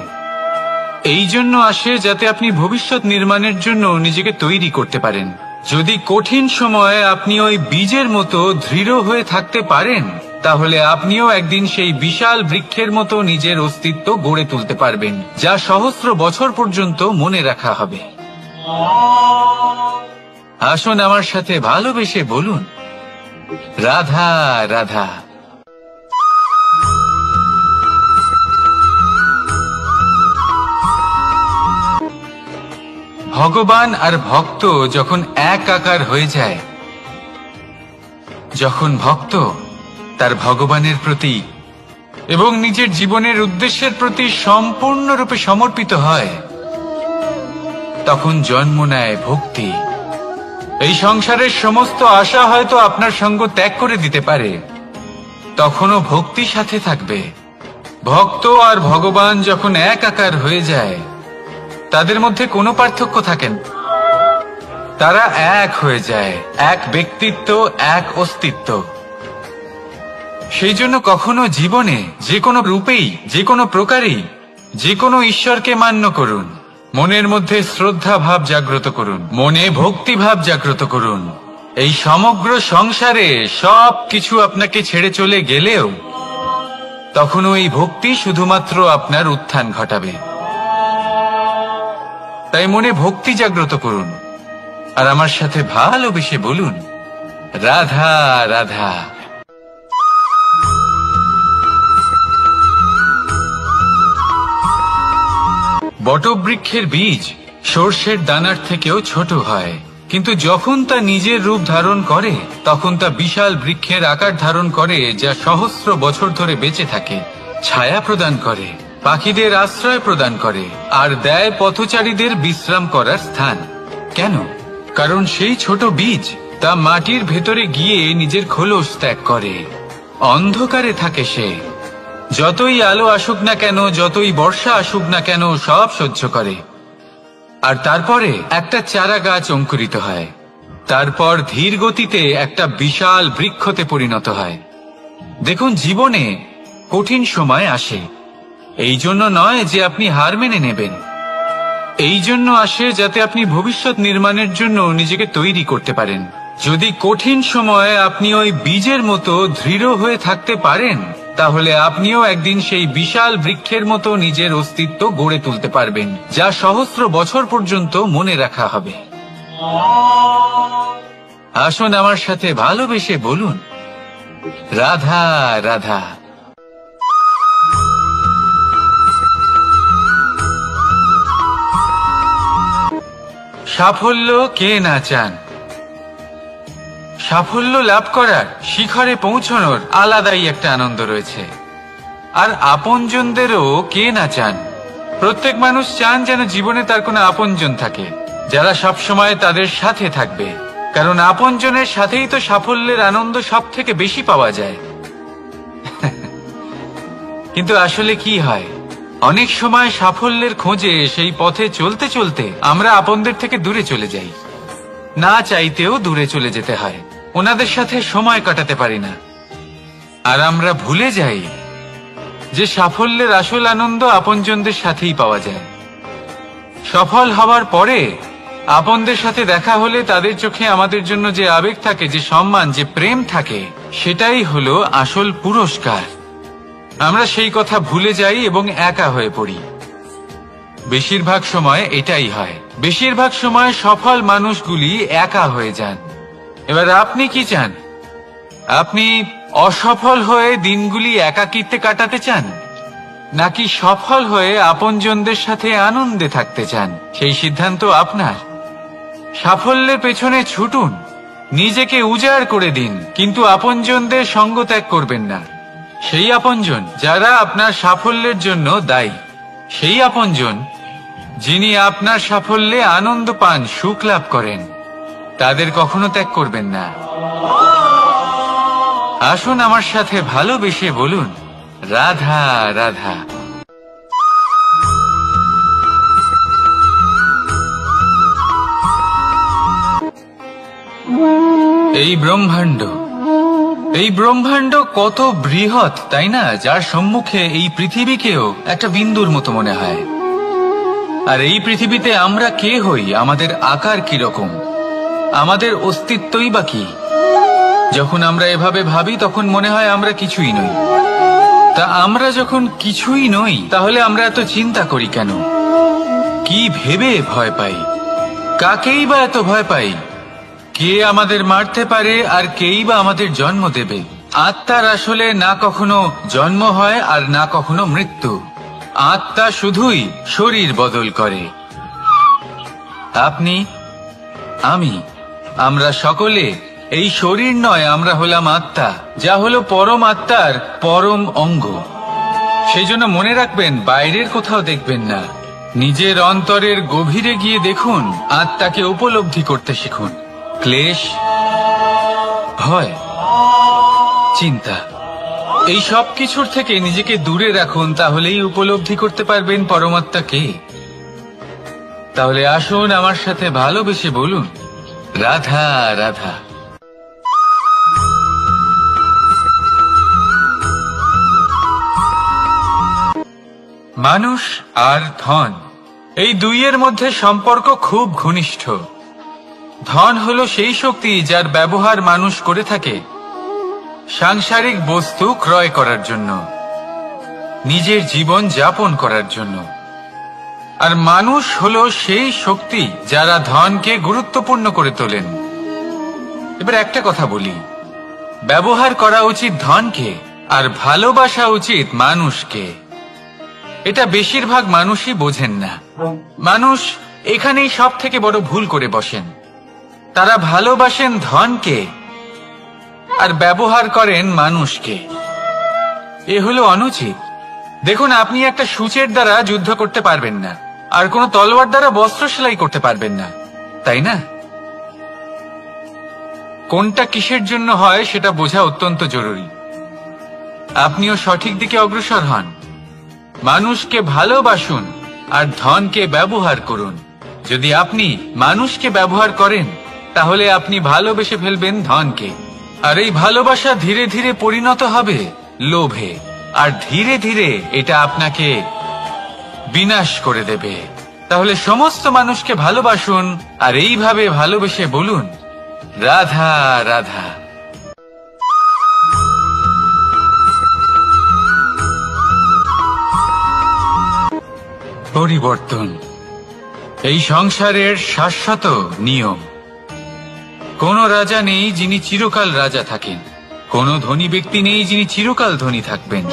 A: এই জন্য আসে যাতে আপনি ভবিষ্যৎ নির্মাণের জন্য নিজেকে তৈরি করতে পারেন। যদি কঠিন সময়ে আপনি ওই বীজের মতো দৃঢ় হয়ে থাকতে পারেন, তাহলে আপনিও একদিন সেই বিশাল বৃক্ষের মতো নিজের অস্তিত্ব গড়ে তুলতে পারবেন, যা সহস্র বছর পর্যন্ত মনে রাখা হবে। আসুন আমার সাথে ভালোবেসে বলুন, রাধা রাধা। ভগবান আর ভক্ত যখন এক আকার হয়ে যায়, যখন ভক্ত তার ভগবানের প্রতি এবং নিজের জীবনের উদ্দেশ্যের প্রতি সম্পূর্ণরূপে সমর্পিত হয়, তখন জন্ম নেয় ভক্তি। এই সংসারের সমস্ত আশা হয়তো আপনার সঙ্গ ত্যাগ করে দিতে পারে, তখনও ভক্তি সাথে থাকবে। ভক্ত আর ভগবান যখন এক আকার হয়ে যায়, তাদের মধ্যে কোনো পার্থক্য থাকে না, তারা এক হয়ে যায়, এক ব্যক্তিত্ব, এক অস্তিত্ব। সেই জন্য কখনো জীবনে যে কোনো রূপেই, যে কোনো প্রকারেই
B: যে কোনো ঈশ্বরকে মান্য করুন, মনের মধ্যে শ্রদ্ধা ভাব জাগ্রত করুন, মনে ভক্তি ভাব জাগ্রত করুন। এই সমগ্র সংসারে সব কিছু আপনাকে ছেড়ে চলে গেলেও তখনও এই ভক্তি শুধুমাত্র আপনার উত্থান ঘটাবে। তাই মনে ভক্তি জাগ্রত করুন আর আমার সাথে ভালোবেসে বলুন, রাধা রাধা। বটবৃক্ষের বীজ সর্ষের দানার থেকেও ছোট হয়, কিন্তু যখন তা নিজের রূপ ধারণ করে তখন তা বিশাল বৃক্ষের আকার ধারণ করে, যা সহস্র বছর ধরে বেঁচে থাকে, ছায়া প্রদান করে, পাখিদের আশ্রয় প্রদান করে আর দেয় পথচারীদের বিশ্রাম করার স্থান। কেন? কারণ সেই ছোট বীজ তা মাটির ভেতরে গিয়ে নিজের খোলস ত্যাগ করে। অন্ধকারে থাকে সে, যতই আলো আসুক না কেন, যতই বর্ষা আসুক না কেন, সব সহ্য করে। আর তারপরে একটা চারা গাছ অঙ্কুরিত হয়, তারপর ধীর গতিতে একটা বিশাল বৃক্ষতে পরিণত হয়। দেখুন, জীবনে কঠিন সময় আসে, এই জন্য নয় যে আপনি হার মেনে নেবেন, এই জন্য আসে যাতে আপনি ভবিষ্যৎ নির্মাণের জন্য নিজেকে তৈরি করতে পারেন। যদি কঠিন সময়ে আপনি ওই বীজের মতো দৃঢ় হয়ে থাকতে পারেন, তাহলে আপনিও একদিন সেই বিশাল বৃক্ষের মতো নিজের অস্তিত্ব গড়ে তুলতে পারবেন, যা সহস্র বছর পর্যন্ত মনে রাখা হবে। আসুন আমার সাথে ভালোবেসে বলুন, রাধা রাধা। সাফল্য কে না চান? সাফল্য লাভ করার, শিখরে পৌঁছানোর আলাদাই একটা আনন্দ রয়েছে। আর আপনজনদেরও কে না চান? প্রত্যেক মানুষ চান যেন জীবনে তার কোনো আপনজন থাকে, যারা সবসময় তাদের সাথে থাকবে, কারণ আপনজনের সাথেই তো সাফল্যের আনন্দ সব থেকে বেশি পাওয়া যায়। কিন্তু আসলে কি হয়, অনেক সময় সাফল্যের খোঁজে সেই পথে চলতে চলতে আমরা আপনদের থেকে দূরে চলে যাই, না চাইতেও দূরে চলে যেতে হয়, ওনাদের সাথে সময় কাটাতে পারি না। আর আমরা ভুলে যাই যে সাফল্যের আসল আনন্দ আপনজনদের সাথেই পাওয়া যায়। সফল হওয়ার পরে আপনদের সাথে দেখা হলে তাদের চোখে আমাদের জন্য যে আবেগ থাকে, যে সম্মান, যে প্রেম থাকে, সেটাই হলো আসল পুরস্কার। আমরা সেই কথা ভুলে যাই এবং একা হয়ে পড়ি। বেশিরভাগ সময় এটাই হয়, বেশিরভাগ সময় সফল মানুষগুলি একা হয়ে যান। এবার আপনি কি চান? আপনি অসফল হয়ে দিনগুলি একাকিত্বে কাটাতে চান, নাকি সফল হয়ে আপনজনদের সাথে আনন্দে থাকতে চান? সেই সিদ্ধান্ত আপনার। সাফল্যের পেছনে ছুটুন, নিজেকে উজাড় করে দিন, কিন্তু আপনজনদের সঙ্গ ত্যাগ করবেন না। সেই আপনজন যারা আপনার সাফল্যের জন্য দায়ী, সেই আপনজন যিনি আপনার সাফল্যে আনন্দ পান, সুখ লাভ করেন, তাদের কখনো ত্যাগ করবেন না। আসুন আমার সাথে ভালোবেসে বলুন, রাধা রাধা। এই ব্রহ্মাণ্ড কত বৃহৎ, তাই না? যার সম্মুখে এই পৃথিবীকেও একটা বিন্দুর মতো মনে হয়। আর এই পৃথিবীতে আমরা কে হই, আমাদের আকার কিরকম, আমাদের অস্তিত্বই বা কি? যখন আমরা এভাবে ভাবি তখন মনে হয় আমরা কিছুই নই। তা আমরা যখন কিছুই নই, তাহলে আমরা এত চিন্তা করি কেন? কি ভেবে ভয় পাই? কাকেই বা এত ভয় পাই? কে আমাদের মারতে পারে আর কেই বা আমাদের জন্ম দেবে? আত্মার আসলে না কখনো জন্ম হয় আর না কখনো মৃত্যু। আত্মা শুধুই শরীর বদল করে। আপনি, আমি, আমরা সকলে এই শরীর নয়, আমরা হলাম আত্মা, যা হলো পরম আত্মার পরম অঙ্গ। সেই জন্য মনে রাখবেন, বাইরের কোথাও দেখবেন না, নিজের অন্তরের গভীরে গিয়ে দেখুন, আত্মাকে উপলব্ধি করতে শিখুন। ক্লেশ, ভয়, চিন্তা, এই সব কিছুর থেকে নিজেকে দূরে রাখুন, তাহলেই উপলব্ধি করতে পারবেন পরমাত্মাকে। তাহলে আসুন আমার সাথে ভালোবেসে বলুন, রাধা রাধা। মানুষ আর ধন, এই দুইয়ের মধ্যে সম্পর্ক খুব ঘনিষ্ঠ। ধন হলো সেই শক্তি যার ব্যবহার মানুষ করে থাকে সাংসারিক বস্তু ক্রয় করার জন্য, নিজের জীবন যাপন করার জন্য। আর মানুষ হলো সেই শক্তি যারা ধনকে গুরুত্বপূর্ণ করে তোলেন। এবার একটা কথা বলি, ব্যবহার করা উচিত ধনকে আর ভালোবাসা উচিত মানুষকে। এটা বেশিরভাগ মানুষই বোঝেন না। মানুষ এখানেই সব থেকে বড় ভুল করে বসেন। তারা ভালোবাসেন ধনকে আর ব্যবহার করেন মানুষকে। এ হলো অনুচিত। দেখুন, আপনি একটা সূচের দ্বারা যুদ্ধ করতে পারবেন না, আর কোনো তলোয়ার দ্বারা বস্ত্র সেলাই করতে পারবেন না, তাই না? কোনটা কিসের জন্য হয় সেটা বোঝা অত্যন্ত জরুরি। আপনিও সঠিক দিকে অগ্রসর হন। মানুষকে ভালোবাসুন আর ধনকে ব্যবহার করুন। যদি আপনি মানুষকে ব্যবহার করেন তাহলে আপনি ভালোবেসে ফেলবেন ধনকে, আর এই ভালোবাসা ধীরে ধীরে পরিণত হবে লোভে, আর ধীরে ধীরে এটা আপনাকে বিনাশ করে দেবে। তাহলে সমস্ত মানুষকে ভালোবাসুন আর এইভাবে ভালোবেসে বলুন, রাধা রাধা। পরিবর্তন এই সংসারের শাশ্বত নিয়ম। কোন রাজা নেই যিনি চিরকাল রাজা থাকেন, কোন ধনী ব্যক্তি নেই যিনি চিরকাল ধনী থাকবেন।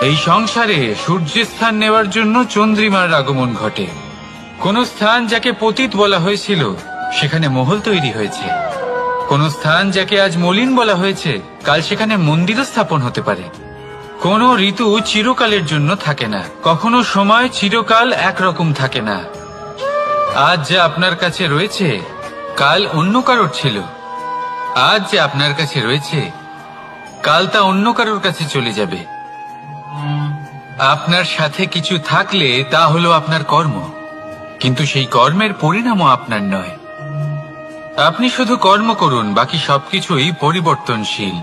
B: এই সংসারে সূর্যের স্থান নেওয়ার জন্য চন্দ্রিমার আগমন ঘটে। কোন স্থান যাকে পতিত বলা হয়েছিল সেখানে মহল তৈরি হয়েছে। কোন স্থান যাকে আজ মলিন বলা হয়েছে কাল সেখানে মন্দিরও স্থাপন হতে পারে। কোন ঋতু চিরকালের জন্য থাকে না, কখনো সময় চিরকাল একরকম থাকে না। আজ যা আপনার কাছে রয়েছে কাল অন্য কারোর ছিল। আজ যে আপনার কাছে রয়েছে কাল তা অন্য কারোর কাছে চলে যাবে। আপনার সাথে কিছু থাকলে তা হলো আপনার কর্ম, কিন্তু সেই কর্মের পরিণামও আপনার নয়। আপনি শুধু কর্ম করুন, বাকি সবকিছুই পরিবর্তনশীল।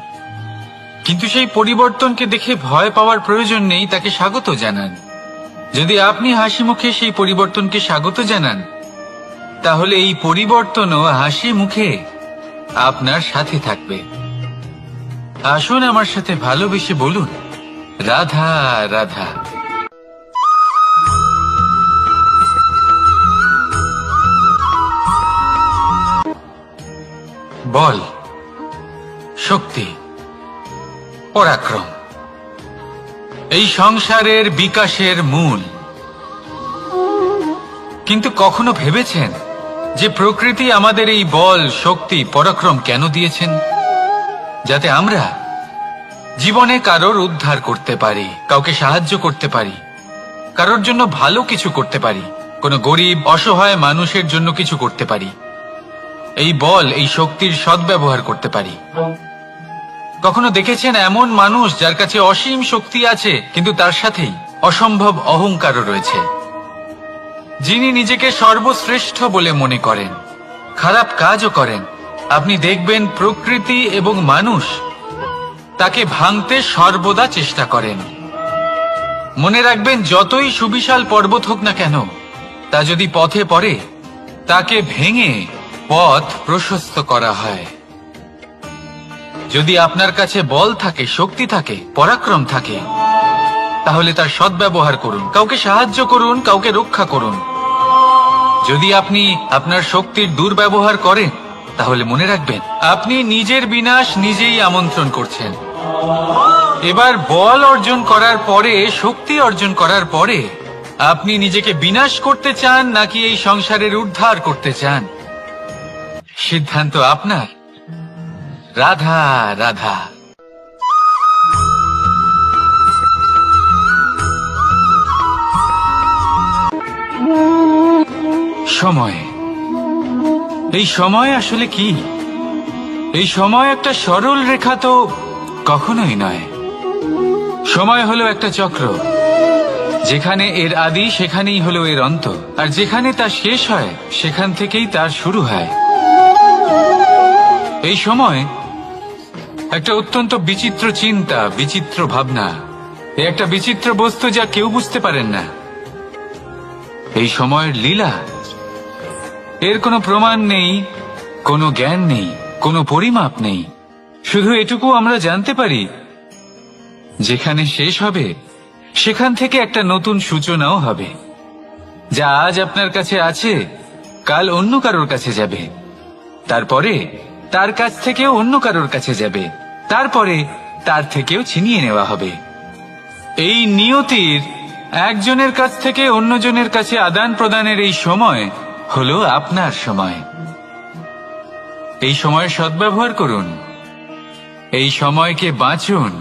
B: কিন্তু সেই পরিবর্তনকে দেখে ভয় পাওয়ার প্রয়োজন নেই, তাকে স্বাগত জানান। যদি আপনি হাসি মুখে সেই পরিবর্তনকে স্বাগত জানান তাহলে এই পরিবর্তনও হাসি মুখে আপনার সাথে থাকবে। আসুন আমার সাথে ভালোবেসে বলুন, রাধা রাধা। বল, শক্তি, পরাক্রম এই সংসারের বিকাশের মূল। কিন্তু কখনো ভেবেছেন যে প্রকৃতি আমাদের এই বল, শক্তি, পরাক্রম কেন দিয়েছেন? যাতে আমরা জীবনে কারোর উদ্ধার করতে পারি, কাউকে সাহায্য করতে পারি, কারোর জন্য ভালো কিছু করতে পারি, কোনো গরিব অসহায় মানুষের জন্য কিছু করতে পারি। এই বল, এই শক্তির সদ্ব্যবহার করতে পারি। কখনো দেখেছেন এমন মানুষ যার কাছে অসীম শক্তি আছে কিন্তু তার সাথেই অসম্ভব অহংকারও রয়েছে? যিনি নিজেকে সর্বশ্রেষ্ঠ বলে মনে করেন, খারাপ কাজও করেন। আপনি দেখবেন প্রকৃতি এবং মানুষ তাকে ভাঙতে সর্বদা চেষ্টা করেন। মনে রাখবেন, যতই সুবিশাল পর্বত হোক না কেন, তা যদি পথে পড়ে তাকে ভেঙে পথ প্রশস্ত করা হয়। যদি আপনার কাছে বল থাকে, শক্তি থাকে, পরাক্রম থাকে, তাহলে তার সদ্ব্যবহার করুন, কাউকে সাহায্য করুন, কাউকে রক্ষা করুন। যদি আপনি আপনার শক্তির দুর্ব্যবহার করেন তাহলে মনে রাখবেন আপনি নিজের বিনাশ নিজেই আমন্ত্রণ করছেন। এবার বল অর্জন করার পরে, শক্তি অর্জন করার পরে আপনি নিজেকে বিনাশ করতে চান নাকি এই সংসারের উদ্ধার করতে চান? সিদ্ধান্ত আপনার। রাধা রাধা। সময়, এই সময় আসলে কি? এই সময় একটা সরল রেখা তো কখনোই নয়। সময় হলো একটা চক্র, যেখানে এর আদি সেখানেই হলো এর অন্ত, আর যেখানে তা শেষ হয় সেখান থেকেই তার শুরু হয়। এই সময় একটা অত্যন্ত বিচিত্র চিন্তা, বিচিত্র ভাবনা। এ একটা বিচিত্র বস্তু যা কেউ বুঝতে পারেন না। এই সময়ের লীলা, এর কোনো প্রমাণ নেই, কোনো জ্ঞান নেই, কোনো পরিমাপ নেই। শুধু এটুকু আমরা জানতে পারি, যেখানে শেষ হবে সেখান থেকে একটা নতুন সূচনাও হবে। যা আজ আপনার কাছে আছে কাল অন্য কারোর কাছে যাবে, তারপরে তার কাছ থেকেও অন্য কারোর কাছে যাবে, তারপরে তার থেকেও ছিনিয়ে নেওয়া হবে। এই নিয়তির একজনের কাছ থেকে অন্যজনের কাছে আদান প্রদানের এই সময় হলো আপনার সময়। এই সময়ের সদ্ব্যবহার করুন, এই সময়কে বাঁচুন।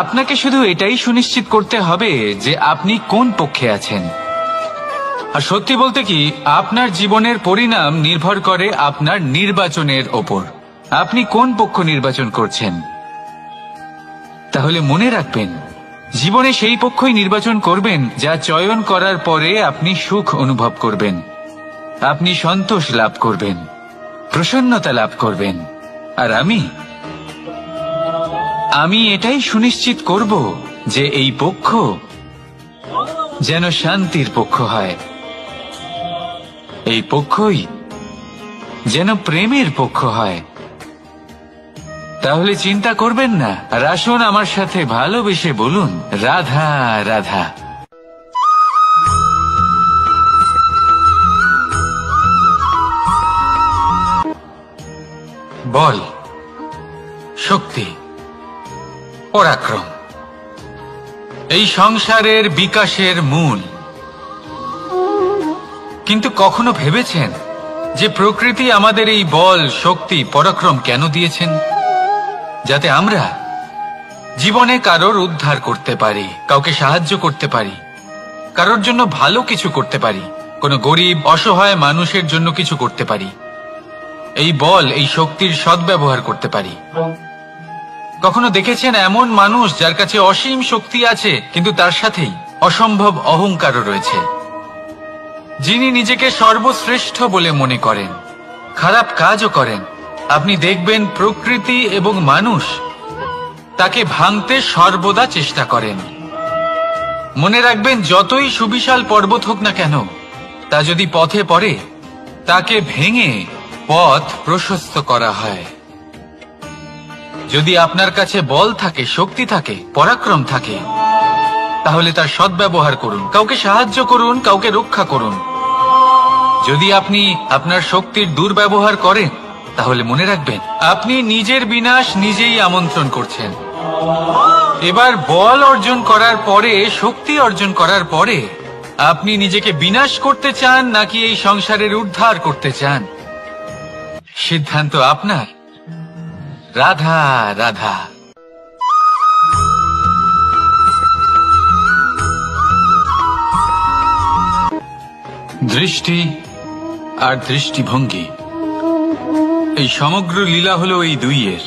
B: আপনাকে শুধু এটাই সুনিশ্চিত করতে হবে যে আপনি কোন পক্ষে আছেন। আর সত্যি বলতে কি, আপনার জীবনের পরিণাম নির্ভর করে আপনার নির্বাচনের ওপর। আপনি কোন পক্ষ নির্বাচন করছেন। তাহলে মনে রাখবেন, জীবনে সেই পক্ষই নির্বাচন করবেন যা চয়ন করার পরে আপনি সুখ অনুভব করবেন, আপনি সন্তোষ লাভ করবেন, প্রসন্নতা লাভ করবেন। আর আমি এটাই সুনিশ্চিত করব যে এই পক্ষ যেন শান্তির পক্ষ হয়, এই পক্ষই যেন প্রেমের পক্ষ হয়। তাহলে চিন্তা করবেন না, আর আসুন আমার সাথে ভালোবেসে বলুন, রাধা রাধা। বল, শক্তি, পরাক্রম এই সংসারের বিকাশের মূল। কিন্তু কখনো ভেবেছেন যে প্রকৃতি আমাদের এই বল, শক্তি, পরাক্রম কেন দিয়েছেন? যাতে আমরা জীবনে কারোর উদ্ধার করতে পারি, কাউকে সাহায্য করতে পারি, কারোর জন্য ভালো কিছু করতে পারি, কোনো গরিব অসহায় মানুষের জন্য কিছু করতে পারি। এই বল, এই শক্তির সদ্ব্যবহার করতে পারি। কখনো দেখেছেন এমন মানুষ যার কাছে অসীম শক্তি আছে কিন্তু তার সাথেই অসম্ভব অহংকারও রয়েছে, যিনি নিজেকে সর্বশ্রেষ্ঠ বলে মনে করেন, খারাপ কাজও করেন। আপনি দেখবেন প্রকৃতি এবং মানুষ তাকে ভাঙতে সর্বদা চেষ্টা করেন। মনে রাখবেন, যতই সুবিশাল পর্বত হোক না কেন, তা যদি পথে পড়ে তাকে ভেঙে পথ প্রশস্ত করা হয়। যদি আপনার কাছে বল থাকে, শক্তি থাকে, পরাক্রম থাকে, তাহলে তার সদ্ব্যবহার করুন, কাউকে সাহায্য করুন, কাউকে রক্ষা করুন। যদি আপনি আপনার শক্তির দুর্ব্যবহার করেন, তাহলে মনে রাখবেন আপনি নিজের বিনাশ নিজেই আমন্ত্রণ করছেন। এবার বল অর্জন করার পরে, শক্তি অর্জন করার পরে আপনি নিজেকে বিনাশ করতে চান নাকি এই সংসারের উদ্ধার করতে চান, সিদ্ধান্ত আপনার। রাধা রাধা। দৃষ্টি আর দৃষ্টিভঙ্গি, এই সমগ্র লীলা হলো এই দুইয়ের।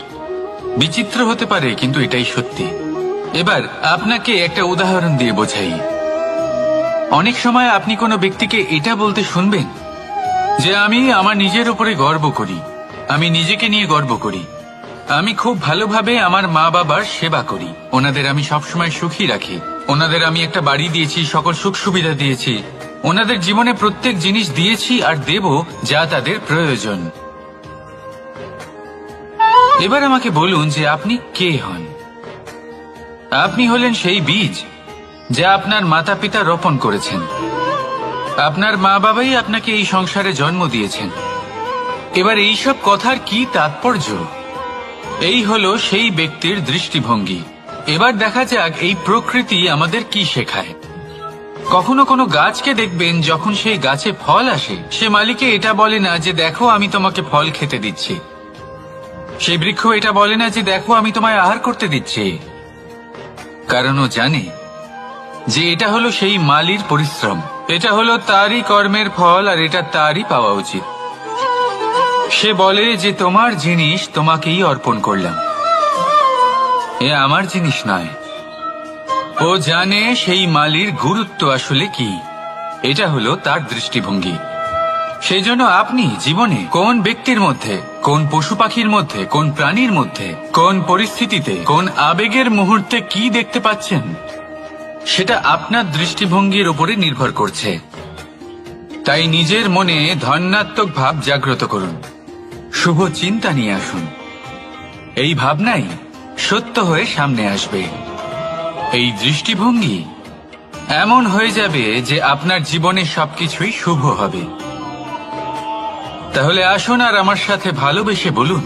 B: বিচিত্র হতে পারে কিন্তু এটাই সত্যি। এবার আপনাকে একটা উদাহরণ দিয়ে বোঝাই। অনেক সময় আপনি কোনো ব্যক্তিকে এটা বলতে শুনবেন যে আমি আমার নিজের উপরে গর্ব করি, আমি নিজেকে নিয়ে গর্ব করি, আমি খুব ভালোভাবে আমার মা বাবার সেবা করি, ওনাদের আমি সবসময় সুখী রাখি, ওনাদের আমি একটা বাড়ি দিয়েছি, সকল সুখ সুবিধা দিয়েছি, ওনাদের জীবনে প্রত্যেক জিনিস দিয়েছি আর দেব যা তাদের প্রয়োজন। এবার আমাকে বলুন যে আপনি কে হন? আপনি হলেন সেই বীজ যা আপনার মাতা পিতা রোপণ করেছেন। আপনার মা বাবাই আপনাকে এই সংসারে জন্ম দিয়েছেন। এবার এইসব কথার কি তাৎপর্য? এই হলো সেই ব্যক্তির দৃষ্টিভঙ্গি। এবার দেখা যাক এই প্রকৃতি আমাদের কি শেখায়। কখনো কোনো গাছকে দেখবেন, যখন সেই গাছে ফল আসে, সে মালিকে এটা বলে না যে দেখো আমি তোমাকে ফল খেতে দিচ্ছি। সেই বৃক্ষ এটা বলে না যে দেখো আমি তোমায় আহার করতে দিচ্ছি, কারণ ও জানে যে এটা হলো সেই মালির পরিশ্রম, এটা হলো তারই কর্মের ফল আর এটা তারই পাওয়া উচিত। সে বলে যে তোমার জিনিস তোমাকেই অর্পণ করলাম, এ আমার জিনিস নয়। ও জানে সেই মালির গুরুত্ব আসলে কি, এটা হলো তার দৃষ্টিভঙ্গি। সেই জন্য আপনি জীবনে কোন ব্যক্তির মধ্যে, কোন পশু পাখির মধ্যে, কোন প্রাণীর মধ্যে, কোন পরিস্থিতিতে, কোন আবেগের মুহূর্তে কি দেখতে পাচ্ছেন, সেটা আপনার দৃষ্টিভঙ্গির উপরে নির্ভর করছে। তাই নিজের মনে ধনাত্মক ভাব জাগ্রত করুন, শুভ চিন্তা নিয়ে আসুন। এই ভাবনাই সত্য হয়ে সামনে আসবে। এই দৃষ্টিভঙ্গি এমন হয়ে যাবে যে আপনার জীবনে সবকিছুই শুভ হবে। তাহলে আসুন আর আমার সাথে ভালোবেসে বলুন,